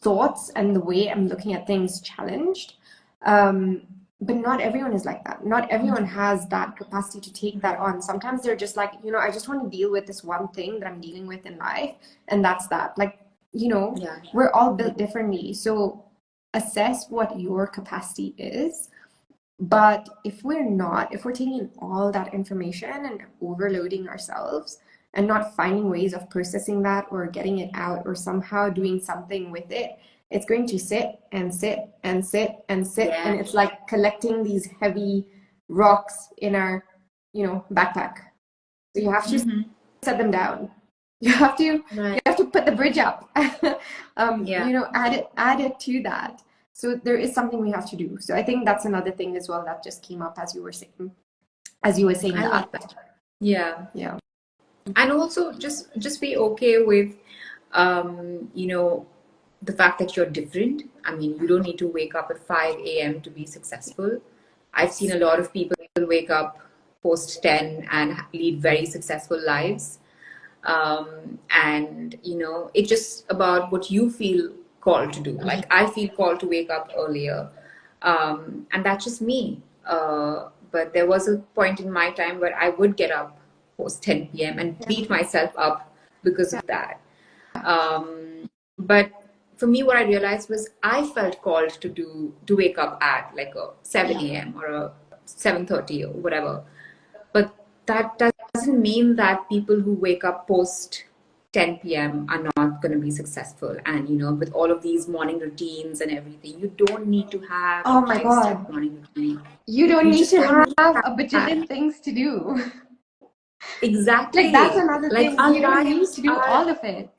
thoughts and the way I'm looking at things challenged. But not everyone is like that. Not everyone has that capacity to take that on. Sometimes they're just like, I just want to deal with this one thing that I'm dealing with in life. And that's that. Like, we're all built differently. So assess what your capacity is. But if we're taking all that information and overloading ourselves and not finding ways of processing that or getting it out or somehow doing something with it, it's going to sit and sit and sit and sit. And it's like collecting these heavy rocks in our, backpack. So you have to set them down. You have to put the bridge up. Add it to that. So there is something we have to do. So I think that's another thing as well that just came up as you were saying I that. like that. Yeah. Yeah. And also just be okay with the fact that you're different. I mean, you don't need to wake up at 5 a.m. to be successful. I've seen a lot of people wake up post 10 and lead very successful lives. And it's just about what you feel called to do. Like, I feel called to wake up earlier, and that's just me. But there was a point in my time where I would get up post 10 p.m. and beat myself up because of that. But for me, what I realized was I felt called to wake up at like a 7 a.m. or a 7:30 or whatever. But that doesn't mean that people who wake up post 10 p.m. are not going to be successful. And with all of these morning routines and everything, you don't need to have Oh my God. morning routine. You don't need to have a bajillion things to do. Exactly. Like, that's another thing. You don't need to do all of it.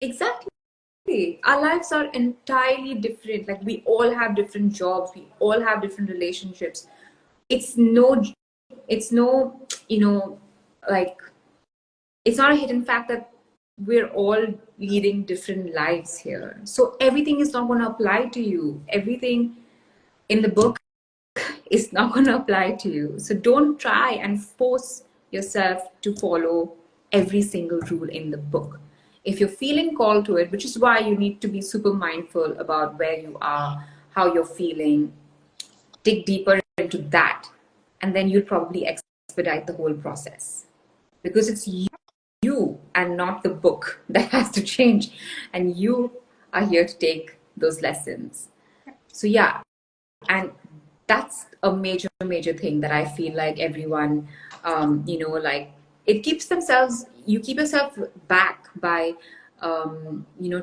Exactly. Our lives are entirely different. Like, we all have different jobs. We all have different relationships. It's no, like, it's not a hidden fact that we're all leading different lives here. So everything is not going to apply to you. Everything in the book is not going to apply to you. So don't try and force yourself to follow every single rule in the book. If you're feeling called to it, which is why you need to be super mindful about where you are, how you're feeling, dig deeper into that, and then you'll probably expedite the whole process, because it's you and not the book that has to change, and you are here to take those lessons. So yeah, and that's a major thing that I feel like everyone, like, it keeps themselves, you keep yourself back by,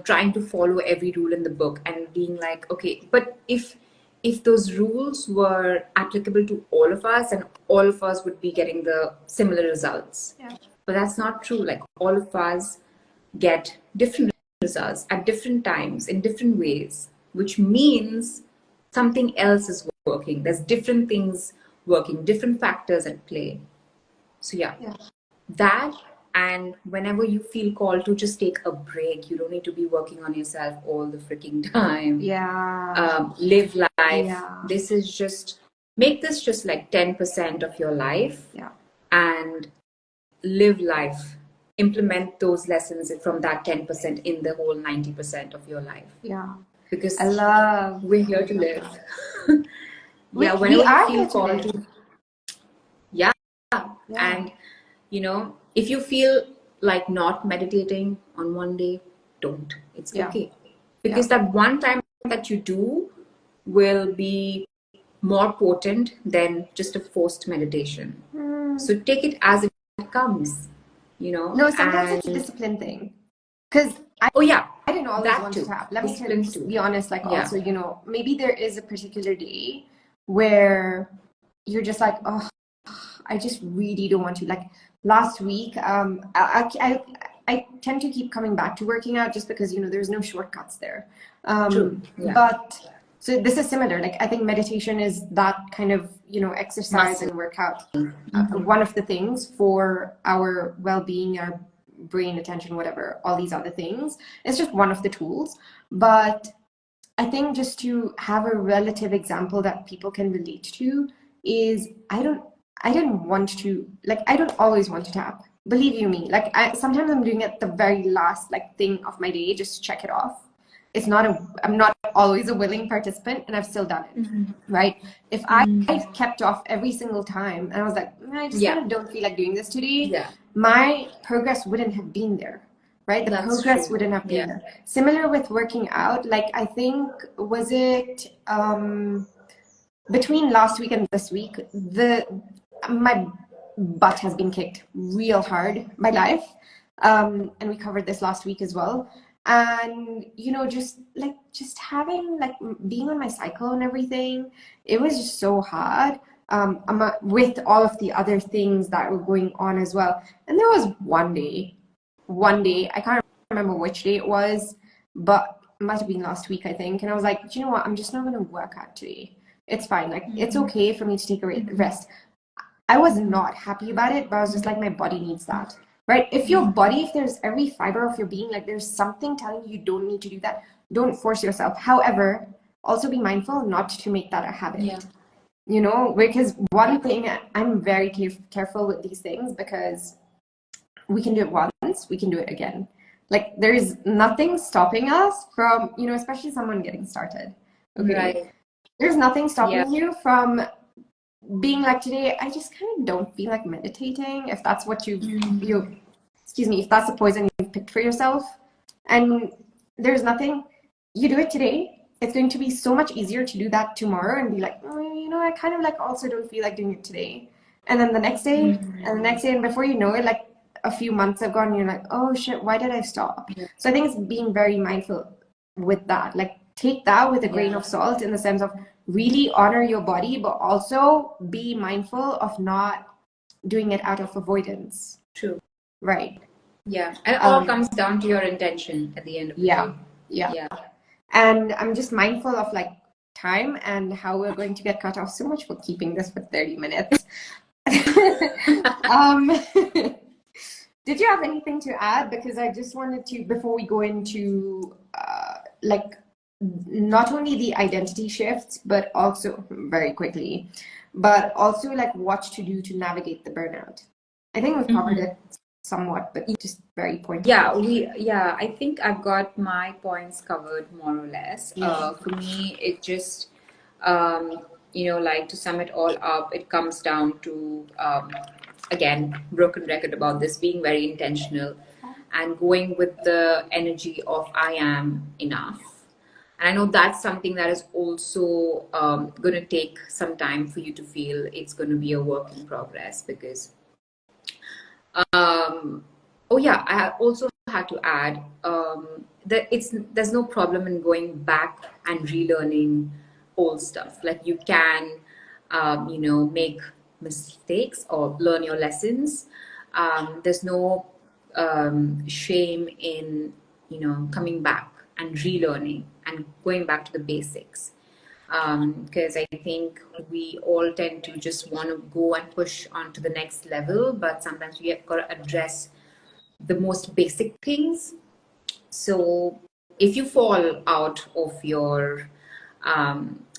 trying to follow every rule in the book and being like, okay, but if those rules were applicable to all of us, and all of us would be getting the similar results. Yeah. But that's not true. Like, all of us get different results at different times in different ways, which means something else is working. There's different things working, different factors at play. So yeah, that, and whenever you feel called to just take a break, you don't need to be working on yourself all the freaking time. Live life. This is just, make this just like 10% of your life. And live life. Implement those lessons from that 10% in the whole 90% of your life. Because we're here to live. Whenever you feel called to. And if you feel like not meditating on one day, don't. It's okay. Because that one time that you do will be more potent than just a forced meditation. So take it as it comes, No, sometimes it's a discipline thing. Because I didn't always want to tap. Let me be honest, like, also, maybe there is a particular day where you're just like, oh, I just really don't want to. Like, last week, I tend to keep coming back to working out just because, there's no shortcuts there. But so this is similar. Like, I think meditation is that kind of, exercise and workout. One of the things for our well-being, our brain, attention, whatever, all these other things. It's just one of the tools. But I think just to have a relative example that people can relate to is, I don't always want to tap. Believe you me, like, sometimes I'm doing it the very last thing of my day just to check it off. I'm not always a willing participant, and I've still done it, right? If I kept off every single time and I was like, I just kind of don't feel like doing this today, my progress wouldn't have been there, right? The progress wouldn't have been there. Similar with working out, like, I think, was it between last week and this week, my butt has been kicked real hard by life, and we covered this last week as well. And just having being on my cycle and everything, it was just so hard. with all of the other things that were going on as well. And there was one day, I can't remember which day it was, but it might have been last week, I think. And I was like, do you know what? I'm just not going to work out today. It's fine. Like, it's okay for me to take a rest. I was not happy about it, but I was just like, my body needs that, right? If your body, if there's every fiber of your being, like there's something telling you don't need to do that, don't force yourself. However, also be mindful not to make that a habit. Yeah. You know, because one thing, I'm very careful with these things, because we can do it once, we can do it again. Like, there's nothing stopping us from, you know, especially someone getting started. Okay. Right. There's nothing stopping you from being like, today, I just kind of don't feel like meditating, if that's what if that's the poison you've picked for yourself. And there's nothing, you do it today. It's going to be so much easier to do that tomorrow and be like, you know, I kind of like also don't feel like doing it today. And then the next day, and the next day, and before you know it, like a few months have gone, and you're like, oh shit, why did I stop? So I think it's being very mindful with that. Like, take that with a grain of salt, in the sense of really honor your body, but also be mindful of not doing it out of avoidance. True. Right. Yeah. And it all comes down to your intention at the end of the day. Yeah. And I'm just mindful of like time and how we're going to get cut off. So much for keeping this for 30 minutes. Did you have anything to add? Because I just wanted to, before we go into like not only the identity shifts, but also very quickly, but also like what to do to navigate the burnout. I think we've covered it somewhat, but just very pointed. I think I've got my points covered more or less. For me, it just you know, like, to sum it all up, it comes down to again, broken record about this, being very intentional and going with the energy of I am enough. And I know that's something that is also going to take some time for you to feel. It's going to be a work in progress, because I also had to add that there's no problem in going back and relearning old stuff. Like, you can you know, make mistakes or learn your lessons. There's no shame in, you know, coming back and relearning and going back to the basics. Because I think we all tend to just want to go and push on to the next level, but sometimes we have got to address the most basic things. So if you fall out of your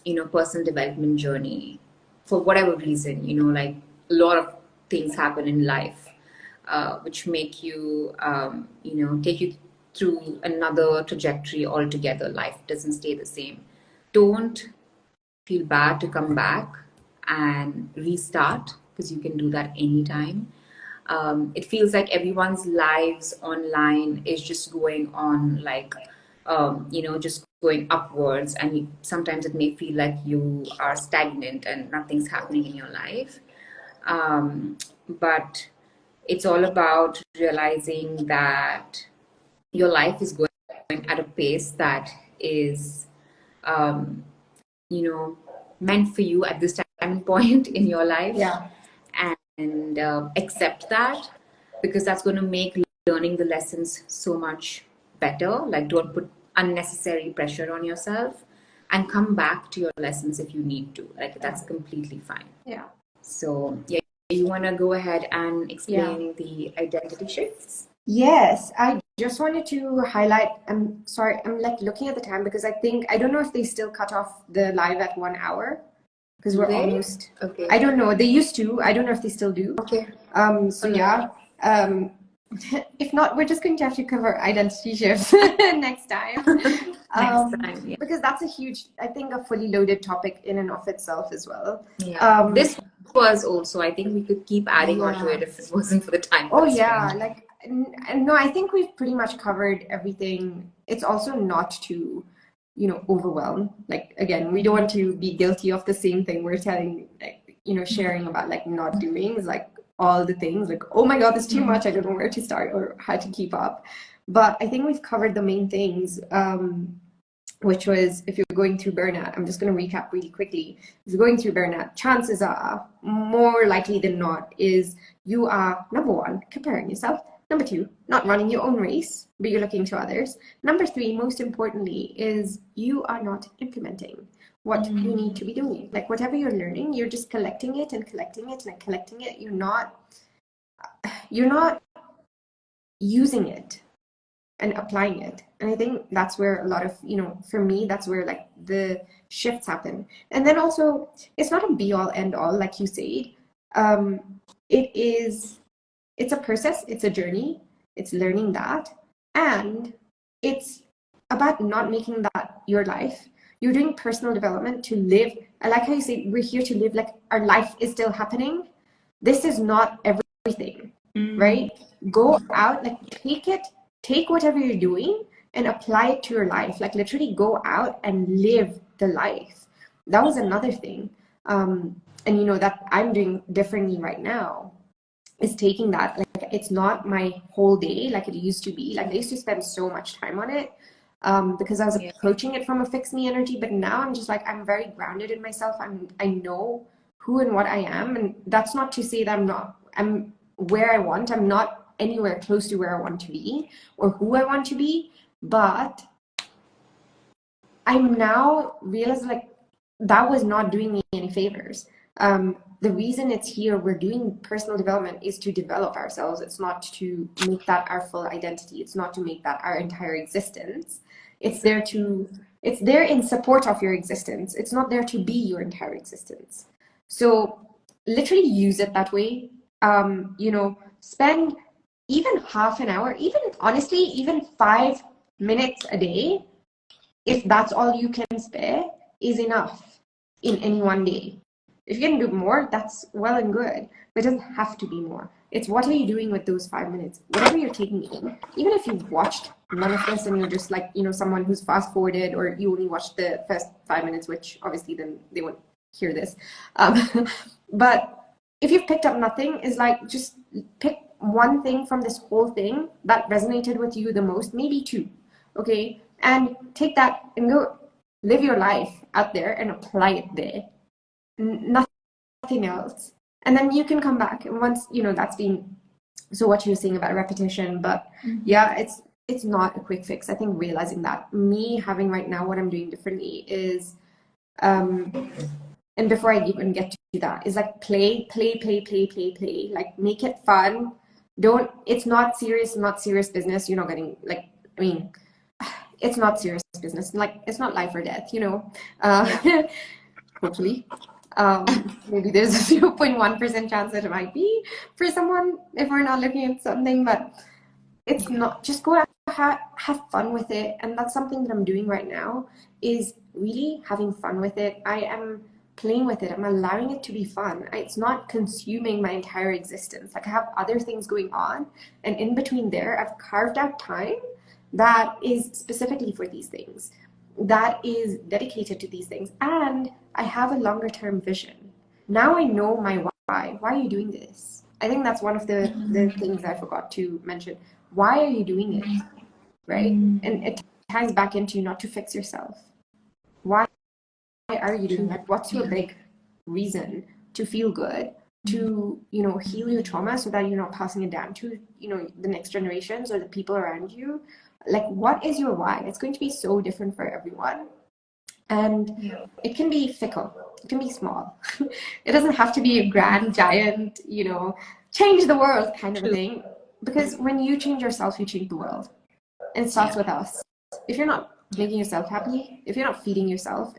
you know, personal development journey for whatever reason, you know, like a lot of things happen in life which make you you know, take you through another trajectory altogether. Life doesn't stay the same. Don't feel bad to come back and restart, because you can do that anytime. It feels like everyone's lives online is just going on, like you know, just going upwards, and sometimes it may feel like you are stagnant and nothing's happening in your life. But it's all about realizing that your life is going at a pace that is you know, meant for you at this time point in your life. And accept that, because that's going to make learning the lessons so much better. Like, don't put unnecessary pressure on yourself, and come back to your lessons if you need to. Like, that's completely fine. So you want to go ahead and explain the identity shifts? Yes, I just wanted to highlight, I'm sorry, I'm like looking at the time, because I don't know if they still cut off the live at 1 hour, because we're almost, I don't know, they used to, I don't know if they still do. If not, we're just going to have to cover identity shifts next time. Because that's a huge, I think, a fully loaded topic in and of itself as well. This was also, I think we could keep adding on to it if it wasn't for the time. Like, no, I think we've pretty much covered everything. It's also not to, you know, overwhelm. Like, again, we don't want to be guilty of the same thing we're telling, like, you know, sharing about like not doing, is like all the things like, oh my God, there's too much. I don't know where to start or how to keep up. But I think we've covered the main things. which was, if you're going through burnout, I'm just going to recap really quickly. If you're going through burnout, chances are, more likely than not, is you are, number one, comparing yourself. Number two, not running your own race, but you're looking to others. Number three, most importantly, is you are not implementing what you need to be doing. Like whatever you're learning, you're just collecting it and collecting it and collecting it. You're not using it and applying it. And I think that's where a lot of, for me, that's where like the shifts happen. And then also, it's not a be all end all, like you said. It's a process, it's a journey, it's learning that. And it's about not making that your life. You're doing personal development to live. I like how you say we're here to live like our life is still happening. This is not everything, right? Go out, like take whatever you're doing and apply it to your life. Like literally go out and live the life. That was another thing. And that I'm doing differently right now is taking that, like it's not my whole day like it used to be. Like I used to spend so much time on it because I was approaching it from a fix me energy, but now I'm just like, I'm very grounded in myself. I know who and what I am, and that's not to say that I'm where I want. I'm not anywhere close to where I want to be or who I want to be, but I'm now realizing like that was not doing me any favors. The reason it's here, we're doing personal development, is to develop ourselves. It's not to make that our full identity. It's not to make that our entire existence. It's there in support of your existence. It's not there to be your entire existence. So literally use it that way. Spend even half an hour, even honestly, even 5 minutes a day, if that's all you can spare, is enough in any one day. If you can do more, that's well and good, but it doesn't have to be more. It's what are you doing with those 5 minutes? Whatever you're taking in, even if you've watched none of this and you're just like, someone who's fast forwarded, or you only watched the first 5 minutes, which obviously then they won't hear this. But if you've picked up nothing, is like, just pick one thing from this whole thing that resonated with you the most, maybe two, okay? And take that and go live your life out there and apply it there. Nothing else. And then you can come back, and once that's been, so what you're saying about repetition, but yeah, it's not a quick fix. I think realizing that, me having right now, what I'm doing differently is and before I even get to that, is like play, like make it fun. It's not serious business. You're not getting like, it's not serious business. Like it's not life or death, hopefully. Maybe there's a 0.1% chance that it might be for someone if we're not looking at something, but it's not. Just go out, have fun with it. And that's something that I'm doing right now, is really having fun with it. I am playing with it. I'm allowing it to be fun. It's not consuming my entire existence. Like I have other things going on, and in between there, I've carved out time that is specifically for these things, that is dedicated to these things, and I have a longer term vision. Now I know my why. Why are you doing this? I think that's one of the things I forgot to mention. Why are you doing it? Right? And it ties back into not to fix yourself. Why are you doing that? What's your big reason to feel good, to heal your trauma so that you're not passing it down to the next generations or the people around you? Like, what is your why? It's going to be so different for everyone, and it can be fickle, it can be small. It doesn't have to be a grand giant change the world kind of a thing, because when you change yourself, you change the world, and it starts with us. If you're not making yourself happy, if you're not feeding yourself,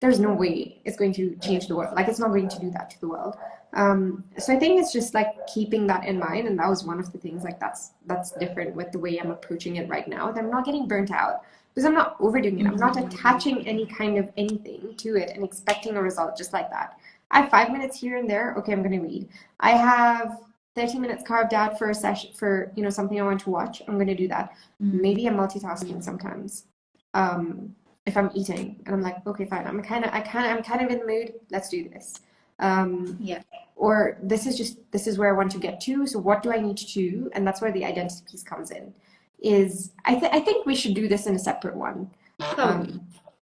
there's no way it's going to change the world. Like, it's not going to do that to the world. So I think it's just like keeping that in mind, and that was one of the things, like that's different with the way I'm approaching it right now, that I'm not getting burnt out because I'm not overdoing it. I'm not attaching any kind of anything to it and expecting a result just like that. I have 5 minutes here and there. Okay, I'm going to read. I have 30 minutes carved out for a session for something I want to watch. I'm going to do that. Maybe I'm multitasking sometimes. If I'm eating and I'm like, okay, fine, I'm kind of in the mood. Let's do this. Or this is where I want to get to. So what do I need to do? And that's where the identity piece comes in. I think we should do this in a separate one. Probably.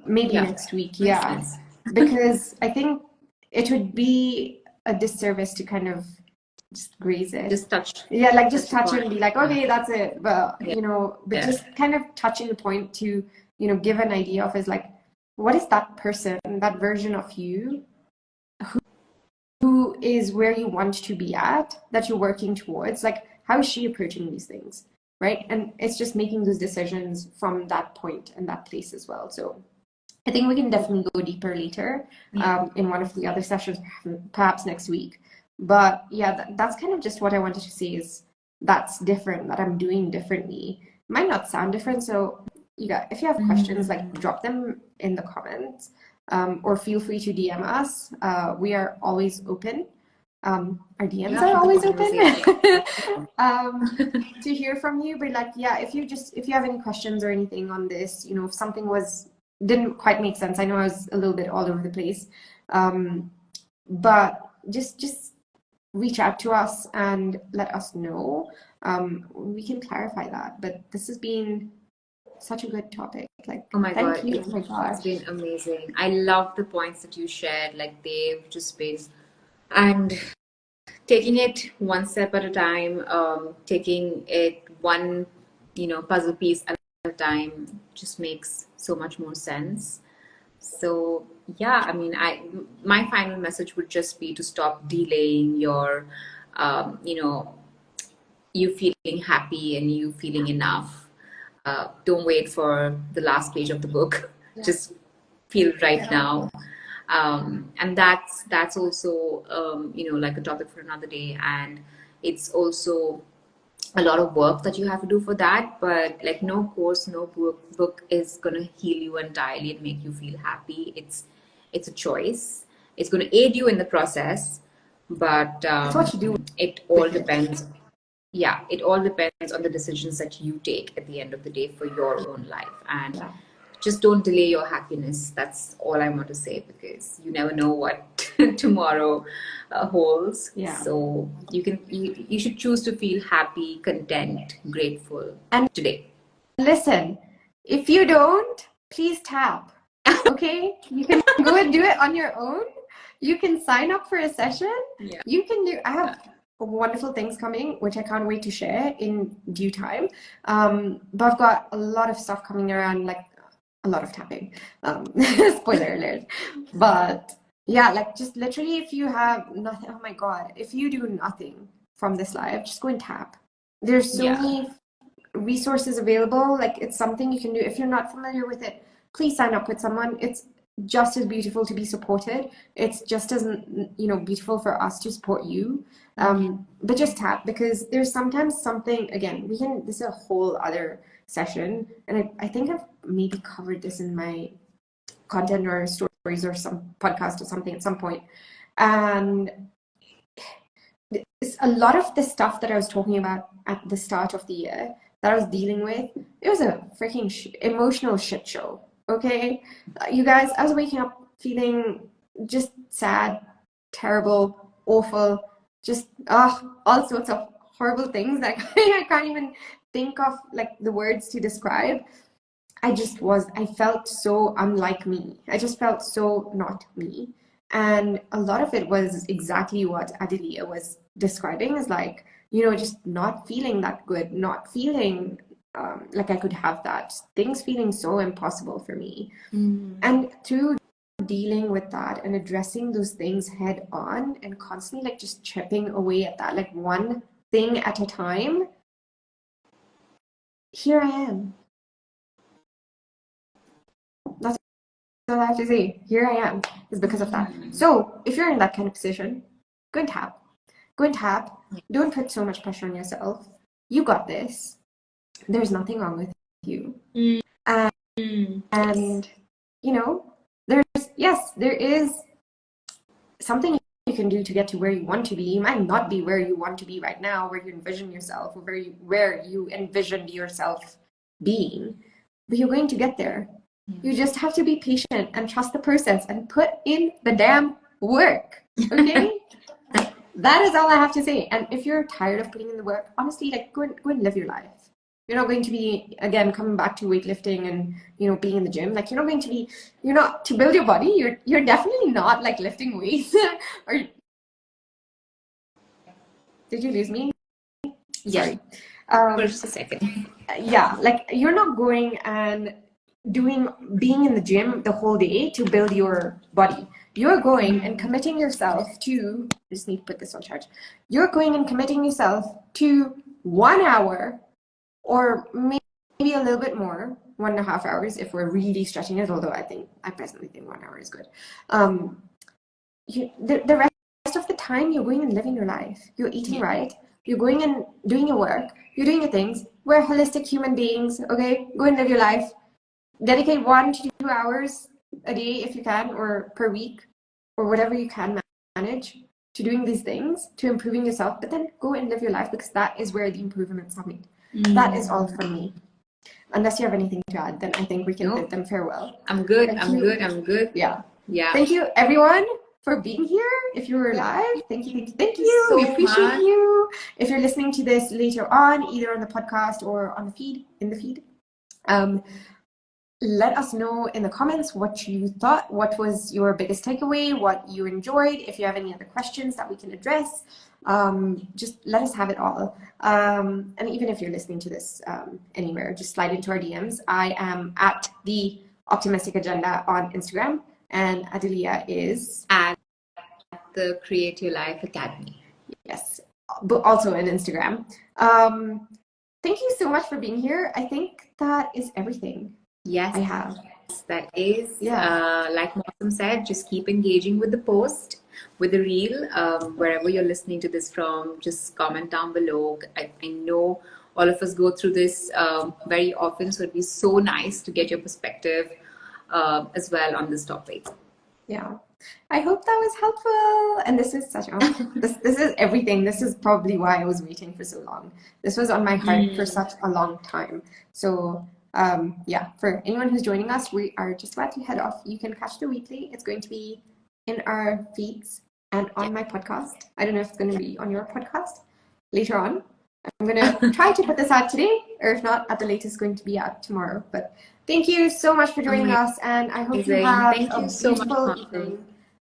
Maybe Yeah. next week. Makes Yeah. sense. Because I think it would be a disservice to kind of just graze it. Just touch. Yeah, like just Touch touch it and be like, okay, that's it. But, Yeah. but Yeah. just kind of touching the point to, give an idea of is like, what is that person, that version of you who is where you want to be at, that you're working towards? Like, how is she approaching these things, right? And it's just making those decisions from that point and that place as well. So I think we can definitely go deeper later in one of the other sessions, perhaps next week. But yeah, that's kind of just what I wanted to say is that's different, that I'm doing differently. It might not sound different. So if you have questions, like drop them in the comments or feel free to DM us. We are always open. Our DMs are always open to hear from you. But like, yeah, if you have any questions or anything on this, if something didn't quite make sense. I know I was a little bit all over the place. But just reach out to us and let us know. We can clarify that. But this has been such a good topic. Like, oh my thank God, you. Oh my gosh. It's been amazing. I love the points that you shared. Like they've just been, and taking it one step at a time, taking it one, puzzle piece at a time just makes so much more sense. So yeah, I mean, my final message would just be to stop delaying your, you feeling happy and you feeling enough. Don't wait for the last page of the book. Yeah. Just feel right now. And that's also like a topic for another day, and it's also a lot of work that you have to do for that, but like no course, no book is going to heal you entirely and make you feel happy. It's a choice. It's going to aid you in the process, but It's what you do. it all depends. Yeah, it all depends on the decisions that you take at the end of the day for your own life. And just don't delay your happiness. That's all I want to say, because you never know what tomorrow holds. Yeah. So you should choose to feel happy, content, grateful and today. Listen, if you don't, please tap. Okay? You can go and do it on your own. You can sign up for a session. Yeah. You can do. I have wonderful things coming, which I can't wait to share in due time. But I've got a lot of stuff coming around, like a lot of tapping. Spoiler alert. But yeah, like just literally, if you have nothing, oh my God, if you do nothing from this live, just go and tap. There's so many resources available. Like it's something you can do. If you're not familiar with it, please sign up with someone. It's just as beautiful to be supported. It's just as beautiful for us to support you. But just tap, because there's sometimes something, again, this is a whole other session, and I think I've maybe covered this in my content or stories or some podcast or something at some point. And it's a lot of the stuff that I was talking about at the start of the year that I was dealing with, it was a freaking emotional shit show. Okay, you guys, I was waking up feeling just sad, terrible, awful, just all sorts of horrible things that I can't even think of like the words to describe. I felt so unlike me. I just felt so not me. And a lot of it was exactly what Adelia was describing, is like, just not feeling that good, not feeling like I could have that, things feeling so impossible for me. And through dealing with that and addressing those things head on and constantly like just chipping away at that, like one thing at a time, here I am. That's all I have to say. Here I am, is because of that. So if you're in that kind of position, go and tap. Go and tap. Don't put so much pressure on yourself. You got this. There's nothing wrong with you. And there is something you can do to get to where you want to be. You might not be where you want to be right now, where you envision yourself, or where you envisioned yourself being, but you're going to get there. You just have to be patient and trust the process and put in the damn work. Okay? That is all I have to say. And if you're tired of putting in the work, honestly, like go and live your life. You're not going to be, again, coming back to weightlifting and, being in the gym. Like, you're not to build your body. You're definitely not like lifting weights. Or did you lose me? Yeah. Sorry. For just a second. Yeah, like you're not going and being in the gym the whole day to build your body. You're going and committing yourself to, I just need to put this on charge. You're going and committing yourself to 1 hour or maybe a little bit more, 1.5 hours if we're really stretching it, although I personally think 1 hour is good. The rest of the time you're going and living your life. You're eating right. You're going and doing your work. You're doing your things. We're holistic human beings, okay? Go and live your life. Dedicate 1 to 2 hours a day if you can, or per week, or whatever you can manage to doing these things, to improving yourself, but then go and live your life, because that is where the improvements are made. That is all from me. Unless you have anything to add, then I think we can bid them farewell. I'm good. I'm good. Yeah. Yeah. Thank you, everyone, for being here. If you were live, thank you. So we appreciate much. you. If you're listening to this later on, either on the podcast or on the feed, let us know in the comments what you thought, what was your biggest takeaway, what you enjoyed. If you have any other questions that we can address, just let us have it all. And even if you're listening to this anywhere, just slide into our DMs. I am at the Optimistic Agenda on Instagram, and Adelia is at the Create Your Life Academy. Yes, but also on Instagram. Thank you so much for being here. I think that is everything. Yes, I have. That is, like Mosam said, just keep engaging with the post, with the reel, wherever you're listening to this from. Just comment down below. I know all of us go through this very often, so it'd be so nice to get your perspective as well on this topic. Yeah, I hope that was helpful. And this is such this is everything. This is probably why I was waiting for so long. This was on my heart for such a long time. So for anyone who's joining us, we are just about to head off. You can catch the weekly. It's going to be in our feeds and on my podcast. I don't know if it's going to be on your podcast later on. I'm going to try to put this out today, or if not, at the latest, going to be out tomorrow. But thank you so much for joining us, and I hope you have a beautiful evening.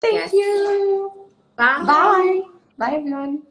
Thank you. Bye. Bye. Bye, everyone.